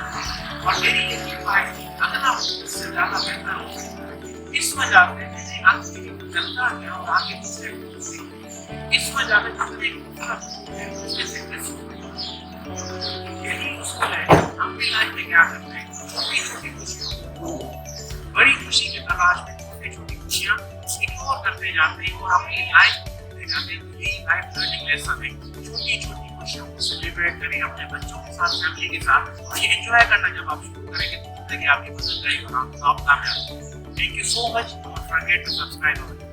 और मेरी ये कृपा है कि अगला फूल इससे ज्यादा बेहतर हो सकता है। इस वजह से मैंने आगे चलता गया और आगे दूसरे फूल से इस वजह से अपने उसमें से यही उसूल है। हम भी लाइफ में क्या करते हैं, छोटी छोटी खुशियों, बड़ी खुशी की तलाश में छोटी छोटी खुशियाँ इग्नोर करते जाते हैं और अपनी लाइफ में जाते हैं। यही लाइफ लर्निंग लेसन है, छोटी छोटी खुशियों को सेलिब्रेट करें अपने बच्चों के साथ, फैमिली के साथ, और ये एंजॉय करना जब आप शुरू करेंगे तो जिंदगी आपकी बदल जाएगी और आप कामयाब। Thank you so much. Don't forget to subscribe.